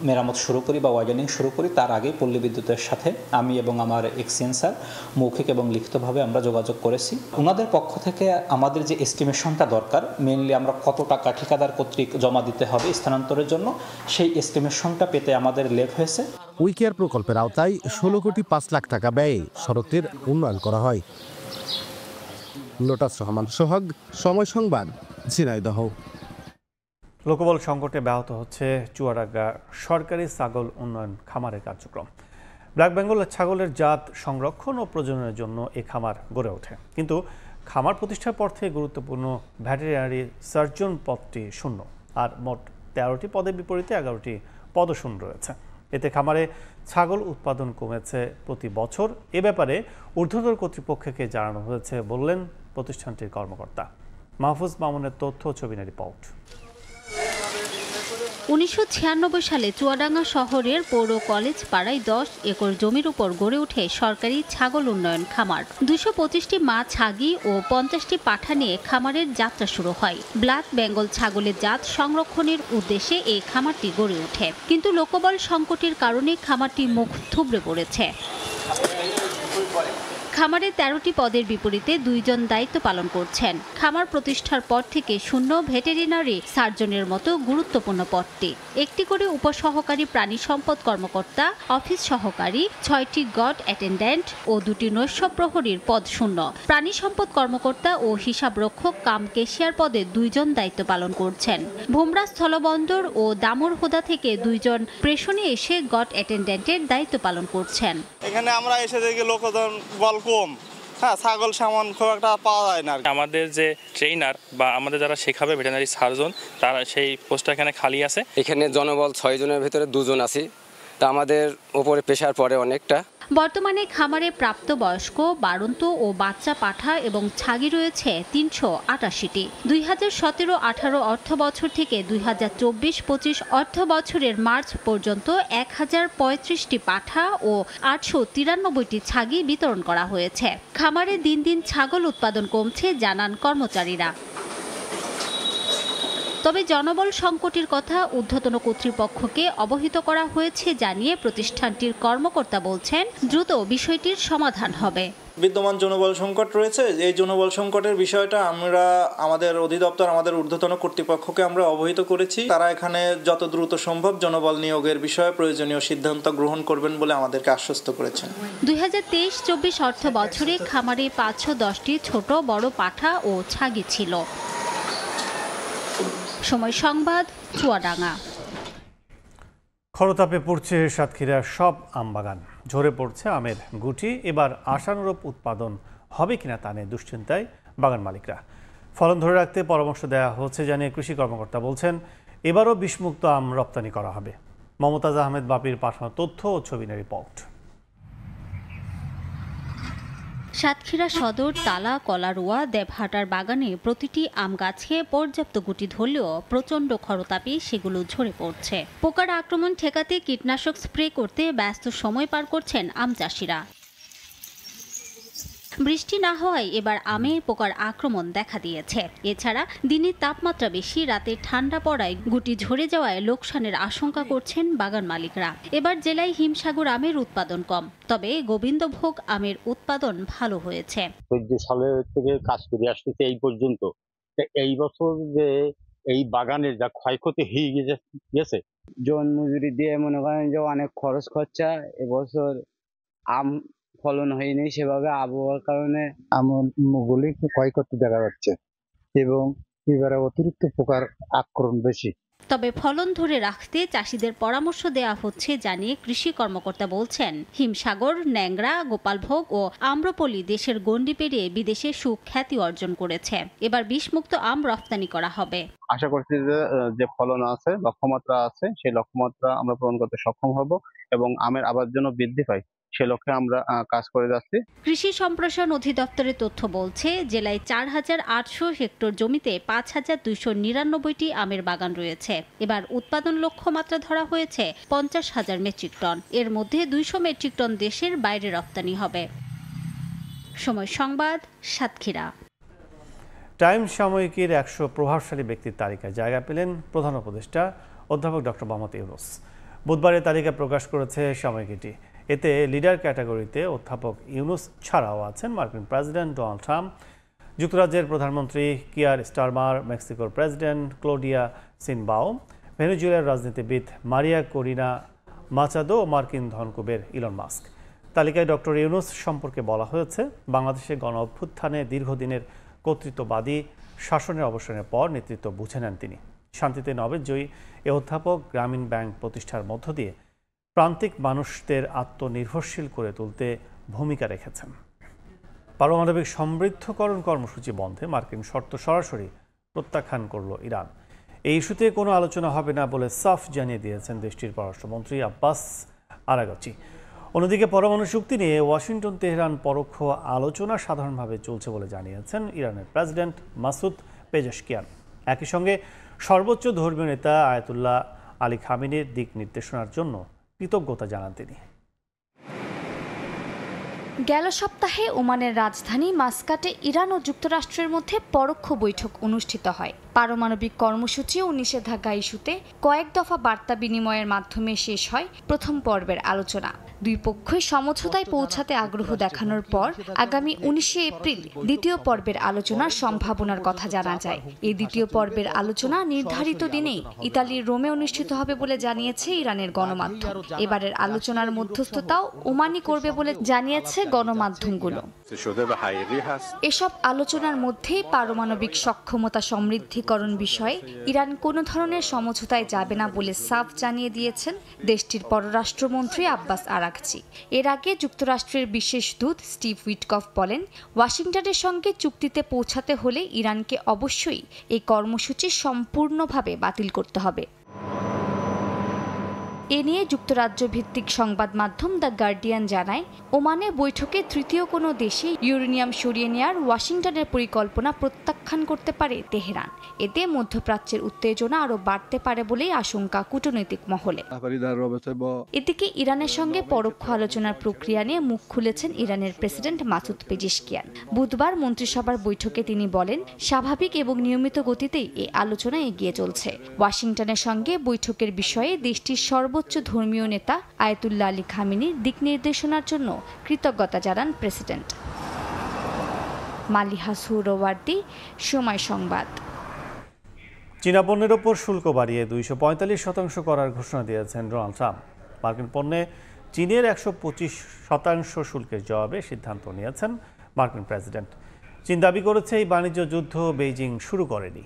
মেরামত শুরু করি বা ওয়াইডেনিং শুরু করি, তার আগে পল্লী বিদ্যুতের সাথে আমি এবং আমার এক্সিএন স্যার মৌখিক এবং লিখিতভাবে আমরা যোগাযোগ করেছি। ওনাদের পক্ষ থেকে আমাদের যে এস্টিমেশনটা দরকার, মেইনলি আমরা কত টাকা ঠিকাদার কর্তৃক জমা দিতে হবে স্থানান্তরের জন্য, সেই এস্টিমেশনটা পেতে আমাদের লেট হয়েছে।
উইকেয়ার প্রকল্পের আওতায় 16 কোটি 5 লাখ টাকা ব্যয়ে সড়কটির উন্নয়ন করা হয়। লোটাস রহমান সোহাগ, সময় সংবাদ, ঝিনাইদহ।
লোকবল সংকটে ব্যাহত হচ্ছে চুয়াডাঙ্গা সরকারি ছাগল উন্নয়ন খামারের কার্যক্রম। ব্ল্যাক বেঙ্গল ছাগলের জাত সংরক্ষণ ও প্রজননের জন্য এই খামার গড়ে ওঠে, কিন্তু খামার প্রতিষ্ঠার পর থেকে গুরুত্বপূর্ণ ভেটেরিনারি সার্জন পদটি শূন্য, আর মোট 13টি পদের বিপরীতে 11টি পদশূন্য রয়েছে। এতে খামারে ছাগল উৎপাদন কমেছে প্রতি বছর। এ ব্যাপারে ঊর্ধ্বতন কর্তৃপক্ষকে জানানো হয়েছে বললেন প্রতিষ্ঠানটির কর্মকর্তা। মাহফুজ মামুনের তথ্য ও ছবি রিপোর্ট।
1996 সালে চুয়াডাঙ্গা শহরের পৌর কলেজ পাড়ায় 10 একর জমির উপর গড়ে ওঠে সরকারি ছাগল উন্নয়ন খামার। 225টি মা ছাগি ও 50টি পাঠা নিয়ে খামারের যাত্রা শুরু হয়। ব্ল্যাক বেঙ্গল ছাগলের জাত সংরক্ষণের উদ্দেশ্যে এই খামারটি গড়ে ওঠে, কিন্তু লোকবল সংকটের কারণে খামারটি মুখ থুবড়ে পড়েছে। খামারে 13টি পদের বিপরীতে 2 জন দায়িত্ব পালন করছেন। খামার প্রতিষ্ঠার পর থেকে শূন্য ভেটেরিনারি সার্জনের মতো গুরুত্বপূর্ণ পদটি। একটি করে উপসহকারী প্রাণী সম্পদ কর্মকর্তা, অফিস সহকারী, 6টি গড অ্যাটেন্ডেন্ট ও 2টি নৈশ প্রহরীর পদ শূন্য। প্রাণী সম্পদ কর্মকর্তা ও হিসাবরক্ষক কাম কেশিয়ার পদে 2 জন দায়িত্ব পালন করছেন। ভোমরা স্থলবন্দর ও দামুরহুদা থেকে 2 জন প্রেষণে এসে গড অ্যাটেন্ডেন্টের দায়িত্ব পালন করছেন।
এখানে আমরা এসে দেখি লোকজন বল কম, হ্যাঁ, ছাগল সামান খুব একটা পাওয়া যায় না।
আমাদের যে ট্রেনার বা আমাদের যারা শেখাবে ভেটেরিনারি সার্জন, তারা সেই পোস্টটা এখানে খালি আছে।
এখানে জনবল 6 জনের ভিতরে 2 জন আছি, তা আমাদের উপরে প্রেশার পড়ে অনেকটা।
বর্তমানে খামারে প্রাপ্তবয়স্ক, বাড়ন্ত ও বাচ্চা পাঠা এবং ছাগি রয়েছে 388টি। 2017-18 অর্থ বছর থেকে 2024-25 অর্থ বছরের মার্চ পর্যন্ত 1035টি পাঠা ও 893টি ছাগি বিতরণ করা হয়েছে। খামারে দিন দিন ছাগল উৎপাদন কমছে জানান কর্মচারীরা। তবে জনবল সংকটের কথা ঊর্ধ্বতন কর্তৃপক্ষকে অবহিত করা হয়েছে জানিয়ে প্রতিষ্ঠানটির কর্মকর্তা বলছেন, দ্রুত বিষয়টির সমাধান হবে।
বিদ্যমান জনবল সংকট রয়েছে, এই জনবল সংকটের বিষয়টা আমরা আমাদের অধিদপ্তর, আমাদের ঊর্ধ্বতন কর্তৃপক্ষকে আমরা অবহিত করেছি। তারা এখানে যত দ্রুত সম্ভব জনবল নিয়োগের বিষয়ে প্রয়োজনীয় সিদ্ধান্ত গ্রহণ করবেন বলে আমাদেরকে আশ্বস্ত করেছেন।
2023-24 অর্থ বছরে খামারে 510টি ছোট বড় পাঠা ও ছাগি ছিল। সময় সংবাদ, চুয়াডাঙ্গা।
খরতাপে পড়ছে সাতক্ষীরার সব আমবাগান, ঝরে পড়ছে আমের গুটি। এবার আশানুরূপ উৎপাদন হবে কিনা তা নিয়ে দুশ্চিন্তায় বাগান মালিকরা। ফলন ধরে রাখতে পরামর্শ দেওয়া হচ্ছে জানিয়ে কৃষি কর্মকর্তা বলছেন, এবারও বিষমুক্ত আম রপ্তানি করা হবে। মমতাজ আহমেদ বাপির পাঠানো তথ্য ও ছবি রিপোর্ট।
সাতক্ষীরা সদর, তালা, কলারোয়া, দেবহাটার বাগানে প্রতিটি আম গাছে পর্যাপ্ত গুটি ধরলেও প্রচণ্ড খরতাপে সেগুলো ঝরে পড়ছে। পোকার আক্রমণ ঠেকাতে কীটনাশক স্প্রে করতে ব্যস্ত সময় পার করছেন আম চাষিরা। বৃষ্টি না হওয়ায় এবার আমে পোকার আক্রমণ দেখা দিয়েছে। এছাড়া দিনের তাপমাত্রা বেশি, রাতে ঠান্ডা পড়ায় গুটি ঝরে যাওয়ায় লোকসানের আশঙ্কা করছেন বাগান মালিকরা। এবার জেলায় হিমসাগর আমের উৎপাদন কম, তবে গোবিন্দভোগ আমের উৎপাদন ভালো হয়েছে।
14 সালে থেকে কাজ করে আসতেছে এই পর্যন্ত। এই বছর যে এই বাগানের যা ক্ষয়ক্ষতি হয়ে গেছে,
জন মজুরি দিয়ে মনে করেন যে অনেক খরচ খরচা, এবছর আম ফলন হয়নি সেভাবে আবহাওয়ার কারণে।
আমগুলি ক্ষয়ক্ষতি দেখা যাচ্ছে এবং এবারে অতিরিক্ত পোকার আক্রমণ বেশি।
তবে ফলন ধরে রাখতে চাষিদের পরামর্শ দেওয়া হচ্ছে জানিয়ে কৃষি কর্মকর্তা বলছেন, হিমসাগর, ন্যাংরা, গোপালভোগ ও আম্রপলি দেশের গণ্ডি পেরিয়ে বিদেশে সুখ্যাতি অর্জন করেছে। এবার বিষমুক্ত আম রপ্তানি করা হবে।
আশা করছি যে ফলন আছে, লক্ষ্যমাত্রা আছে, সেই লক্ষ্যমাত্রা আমরা পূরণ করতে সক্ষম হব এবং আমের আবাদ যেন বৃদ্ধি পায় সে লক্ষ্যে আমরা কাজ করে যাচ্ছি।
কৃষি সম্প্রসারণ অধিদপ্তরের তথ্য বলছে, জেলায় 4800 হেক্টর জমিতে 5299টি আমের বাগান রয়েছে। এবার উৎপাদন লক্ষ্যমাত্রা ধরা হয়েছে 50,000 মেট্রিক টন। এর মধ্যে 200 মেট্রিক টন দেশের বাইরে রপ্তানি হবে। সময় সংবাদ, সাতক্ষীরা।
টাইম সাময়িকীর 100 প্রভাবশালী ব্যক্তির তালিকায় জায়গা পেলেন প্রধান উপদেষ্টা অধ্যাপক ডক্টর মোহাম্মদ ইউনূস। বুধবার এই তালিকা প্রকাশ করেছে সাময়িকীটি। এতে লিডার ক্যাটাগরিতে অধ্যাপক ইউনূস ছাড়াও আছেন মার্কিন প্রেসিডেন্ট ডোনাল্ড ট্রাম্প, যুক্তরাজ্যের প্রধানমন্ত্রী কিয়ার স্টারমার, মেক্সিকোর প্রেসিডেন্ট ক্লোডিয়া সিনবাও, ভেনেজুয়েলার রাজনীতিবিদ মারিয়া করিনা মাচাদো ও মার্কিন ধনকুবের ইলন মাস্ক। তালিকায় ডক্টর ইউনূস সম্পর্কে বলা হয়েছে, বাংলাদেশে গণ অভ্যুত্থানে দীর্ঘদিনের কর্তৃত্ববাদী শাসনের অবসানের পর নেতৃত্ব বুঝে নেন তিনি। শান্তিতে নোবেল জয়ী এ অধ্যাপক গ্রামীণ ব্যাংক প্রতিষ্ঠার মধ্য দিয়ে প্রান্তিক মানুষদের আত্মনির্ভরশীল করে তুলতে ভূমিকা রেখেছেন। পারমাণবিক সমৃদ্ধকরণ কর্মসূচি বন্ধে মার্কিন শর্ত সরাসরি প্রত্যাখ্যান করল ইরান। এই ইস্যুতে কোনো আলোচনা হবে না বলে সাফ জানিয়ে দিয়েছেন দেশটির পররাষ্ট্রমন্ত্রী আব্বাস আরাগচি। অন্যদিকে পরমাণু চুক্তি নিয়ে ওয়াশিংটন তেহরান পরোক্ষ আলোচনা সাধারণভাবে চলছে বলে জানিয়েছেন ইরানের প্রেসিডেন্ট মাসুদ পেজেশকিয়ান। একই সঙ্গে সর্বোচ্চ ধর্মীয় নেতা আয়াতুল্লাহ আলী খামেনির দিক নির্দেশনার জন্য কৃতজ্ঞতা জানান তিনি।
গেল সপ্তাহে ওমানের রাজধানী মাস্কাটে ইরান ও যুক্তরাষ্ট্রের মধ্যে পরোক্ষ বৈঠক অনুষ্ঠিত হয়। পারমাণবিক কর্মসূচি ও নিষেধাজ্ঞা ইস্যুতে কয়েক দফা বার্তা বিনিময়ের মাধ্যমে শেষ হয় প্রথম পর্বের আলোচনা। দুই পক্ষই সমঝোতায় পৌঁছাতে আগ্রহ দেখানোর পর আগামী 19শে এপ্রিল দ্বিতীয় পর্বের আলোচনার সম্ভাবনার কথা জানা যায়। এই দ্বিতীয় পর্বের আলোচনা নির্ধারিত দিনেই ইতালির রোমে অনুষ্ঠিত হবে বলে জানিয়েছে ইরানের গণমাধ্যম। এবারের আলোচনার মধ্যস্থতাও ওমানি করবে বলে জানিয়েছে গণমাধ্যমগুলো। এসব আলোচনার মধ্যে পারমাণবিক সক্ষমতা সমৃদ্ধিকরণ বিষয়ে ইরান কোনো ধরনের সমঝোতায় যাবে না বলে সাফ জানিয়ে দিয়েছেন দেশটির পররাষ্ট্রমন্ত্রী আব্বাস আরাগচি। এর আগে যুক্তরাষ্ট্রের বিশেষ দূত স্টিভ উইটকফ বলেন, ওয়াশিংটনের সঙ্গে চুক্তিতে পৌঁছাতে হলে ইরানকে অবশ্যই এই কর্মসূচি সম্পূর্ণভাবে বাতিল করতে হবে। এ নিয়ে যুক্তরাজ্য ভিত্তিক সংবাদ মাধ্যম দ্য গার্ডিয়ান জানায়, ওমানে বৈঠকে তৃতীয় কোনো দেশে ইউরেনিয়াম সরিয়ে নেওয়ার ওয়াশিংটনের পরিকল্পনা প্রত্যাখ্যান করতে পারে তেহরান। এতে মধ্যপ্রাচ্যের উত্তেজনা আরও বাড়তে পারে বলেই আশঙ্কা কূটনৈতিক মহলে। এদিকে ইরানের সঙ্গে পরোক্ষ আলোচনার প্রক্রিয়া নিয়ে মুখ খুলেছেন ইরানের প্রেসিডেন্ট মাসুদ পেজেশকিয়ান। বুধবার মন্ত্রিসভার বৈঠকে তিনি বলেন, স্বাভাবিক এবং নিয়মিত গতিতেই এই আলোচনা এগিয়ে চলছে। ওয়াশিংটনের সঙ্গে বৈঠকের বিষয়ে দেশটির সর্বোচ্চ ধর্মীয় নেতা আয়াতুল্লাহ আলী খামেনির দিক নির্দেশনার জন্য কৃতজ্ঞতা জানান প্রেসিডেন্ট। মালিহা সুহরাওয়ার্দী, সময় সংবাদ।
চীনা পণ্যের ওপর শুল্ক বাড়িয়ে 245% করার ঘোষণা দিয়েছেন ডোনাল্ড ট্রাম্প। মার্কিন পণ্যে চীনের 125% শুল্কের জবাবে সিদ্ধান্ত নিয়েছেন মার্কিন প্রেসিডেন্ট। চীন দাবি করেছে এই বাণিজ্য যুদ্ধ বেইজিং শুরু করেনি।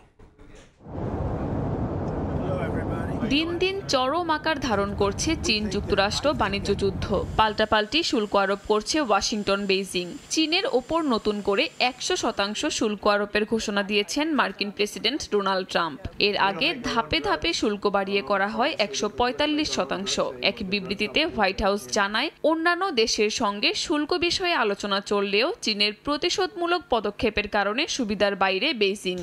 দিন দিন চরম আকার ধারণ করছে চীন যুক্তরাষ্ট্র বাণিজ্য যুদ্ধ। পাল্টাপাল্টি শুল্ক আরোপ করছে ওয়াশিংটন বেইজিং। চীনের ওপর নতুন করে 100% শুল্ক আরোপের ঘোষণা দিয়েছেন মার্কিন প্রেসিডেন্ট ডোনাল্ড ট্রাম্প। এর আগে ধাপে ধাপে শুল্ক বাড়িয়ে করা হয় 145%। এক বিবৃতিতে হোয়াইট হাউস জানায়, অন্যান্য দেশের সঙ্গে শুল্ক বিষয়ে আলোচনা চললেও চীনের প্রতিশোধমূলক পদক্ষেপের কারণে সুবিধার বাইরে বেইজিং।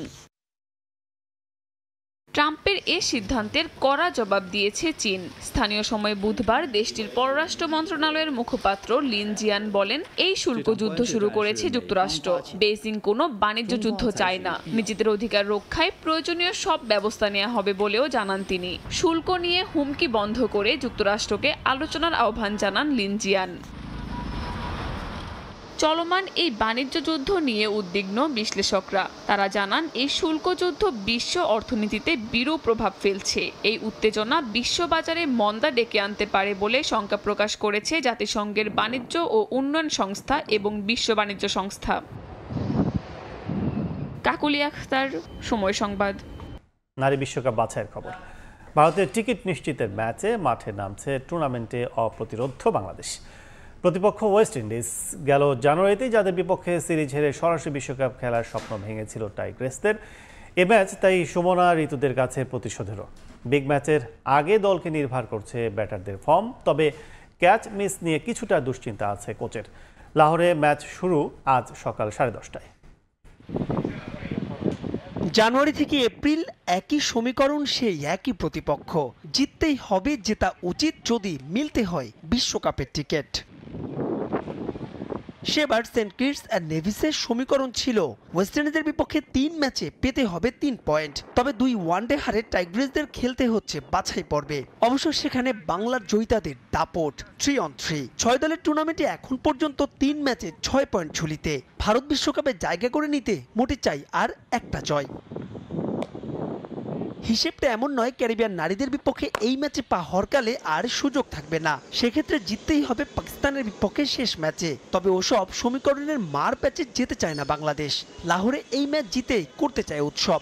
ট্রাম্পের এ সিদ্ধান্তের কড়া জবাব দিয়েছে চীন। স্থানীয় সময় বুধবার দেশটির পররাষ্ট্র মন্ত্রণালয়ের মুখপাত্র লিন জিয়ান বলেন, এই শুল্ক যুদ্ধ শুরু করেছে যুক্তরাষ্ট্র। বেইজিং কোনো বাণিজ্য যুদ্ধ চায় না। নিজেদের অধিকার রক্ষায় প্রয়োজনীয় সব ব্যবস্থা নেওয়া হবে বলেও জানান তিনি। শুল্ক নিয়ে হুমকি বন্ধ করে যুক্তরাষ্ট্রকে আলোচনার আহ্বান জানান লিন জিয়ান। চলমান এই বাণিজ্য যুদ্ধ নিয়ে উদ্বিগ্ন বিশ্লেষকরা। তারা জানান, এই শুল্ক যুদ্ধ বিশ্ব অর্থনীতিতে বিরূপ প্রভাব ফেলছে। এই উত্তেজনা বিশ্ববাজারে মন্দা ডেকে আনতে পারে বলে শঙ্কা প্রকাশ করেছে জাতিসংঘের বাণিজ্য ও উন্নয়ন সংস্থা এবং বিশ্ব বাণিজ্য সংস্থা। কাকুলি আখতার, সময় সংবাদ।
নারী বিশ্বকাপ বাছাইয়ের খবর। ভারতের টিকিট নিশ্চিতের ম্যাচে মাঠে নামছে টুর্নামেন্টে অপ্রতিরোধ্য বাংলাদেশ। প্রতিপক্ষ ওয়েস্ট ইন্ডিজ। গেল জানুয়ারিতেই যাদের বিপক্ষে সিরিজ হেরে সরাসরি বিশ্বকাপ খেলার স্বপ্ন ভেঙেছিল টাইগ্রেসদের, এ ম্যাচ তাই সুমনা ঋতুদের কাছে প্রতিশোধেরও। বিগ ম্যাচের আগে দলকে নির্ভর করছে ব্যাটারদের ফর্ম, তবে ক্যাচ মিস নিয়ে কিছুটা দুশ্চিন্তা আছে কোচের। লাহোরে ম্যাচ শুরু আজ সকাল 10:30টায়।
জানুয়ারি থেকে এপ্রিল একই সমীকরণ, সেই একই প্রতিপক্ষ। জিততেই হবে, জেতা উচিত যদি মিলতে হয় বিশ্বকাপের টিকিট। সেবার সেন্ট কিটস অ্যান্ড নেভিসের সমীকরণ ছিল ওয়েস্ট ইন্ডিজের বিপক্ষে 3 ম্যাচে পেতে হবে 3 পয়েন্ট, তবে 2 ওয়ানডে হারে টাইগ্রেসদের খেলতে হচ্ছে বাছাই পর্বে। অবশ্য সেখানে বাংলার জয়িতাদের দাপট 3-on-3। 6 দলের টুর্নামেন্টে এখন পর্যন্ত 3 ম্যাচে 6 পয়েন্ট ঝুলিতে। ভারত বিশ্বকাপে জায়গা করে নিতে মোটে চাই আর একটা জয়। হিসেবটা এমন নয়, ক্যারিবিয়ান নারীদের বিপক্ষে এই ম্যাচে পা হরকালে আর সুযোগ থাকবে না। সেক্ষেত্রে জিততেই হবে পাকিস্তানের বিপক্ষে শেষ ম্যাচে। তবে ওসব সমীকরণের মার প্যাচে যেতে চায় না বাংলাদেশ। লাহোরে এই ম্যাচ জিতেই করতে চায় উৎসব।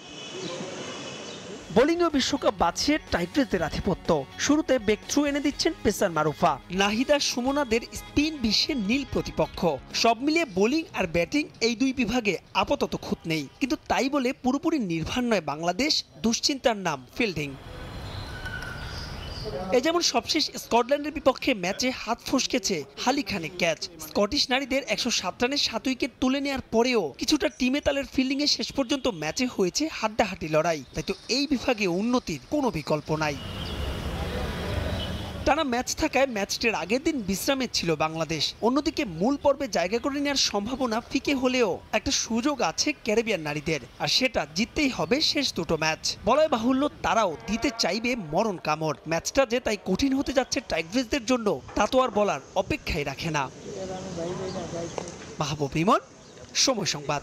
বোলিংও বিশ্বকাপ বাঁচিয়ে টাইব্রেকারের আধিপত্য। শুরুতে ব্রেক থ্রু এনে দিচ্ছেন পেসার মারুফা। নাহিদা সুমনাদের স্পিন বিশ্বের নীল প্রতিপক্ষ। সব মিলিয়ে বোলিং আর ব্যাটিং এই দুই বিভাগে আপাতত খুঁত নেই, কিন্তু তাই বলে পুরোপুরি নির্ভর নয় বাংলাদেশ। দুশ্চিন্তার নাম ফিল্ডিং। এ যেমন সবশেষ স্কটল্যান্ডের বিপক্ষে ম্যাচে হাত ফসকেছে হালি খানের ক্যাচ। স্কটিশ নারীদের 107 রানে 7 উইকেট তুলে নেওয়ার পরেও কিছুটা টিমে তালের ফিল্ডিংয়ে শেষ পর্যন্ত ম্যাচে হয়েছে হাড্ডাহাড্ডি লড়াই। তাই তো এই বিভাগে উন্নতির কোনো বিকল্প নাই। টানা ম্যাচ থাকায় ম্যাচটির আগের দিন বিশ্রামে ছিল বাংলাদেশ। অন্যদিকে মূল পর্বে জায়গা করে নেওয়ার সম্ভাবনা ফিকে হলেও একটা সুযোগ আছে ক্যারিবিয়ান নারীদের, আর সেটা জিততেই হবে শেষ দুটো ম্যাচ। বলাই বাহুল্য তারাও দিতে চাইবে মরণ কামড়। ম্যাচটা যে তাই কঠিন হতে যাচ্ছে টাইগ্রিসদের জন্য তা তো আর বলার অপেক্ষাই রাখে না। মাহবুব ইমন, সময় সংবাদ।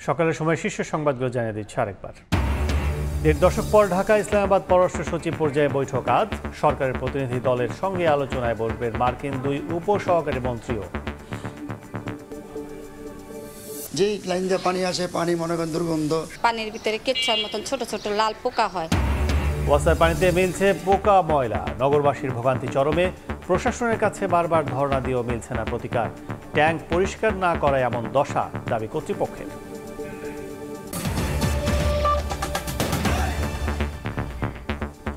সকালের সময় শীর্ষ সংবাদগুলো জানিয়ে দিচ্ছে আরেকবার। 1.5 দশক পর ঢাকা ইসলামাবাদ পররাষ্ট্র সচিব পর্যায়ে বৈঠক আজ। সরকারের প্রতিনিধি দলের সঙ্গে আলোচনায় বসবেন মার্কিন 2 উপসহকারী মন্ত্রীও।
যে লাইন দিয়ে পানি আসে, পানি মনে করেন দুর্গন্ধ,
পানির ভিতরে কেচ্ছার মতন ছোট ছোট লাল পোকা হয়।
ওয়াসার পানিতে মিলছে পোকা ময়লা। নগরবাসীর ভোগান্তি চরমে। প্রশাসনের কাছে বারবার ধর্ণা দিয়েও মিলছে না প্রতিকার। ট্যাঙ্ক পরিষ্কার না করায় এমন দশা, দাবি কর্তৃপক্ষের।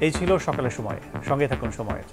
এই ছিল সকালের সময়। সঙ্গে থাকুন সময়ের।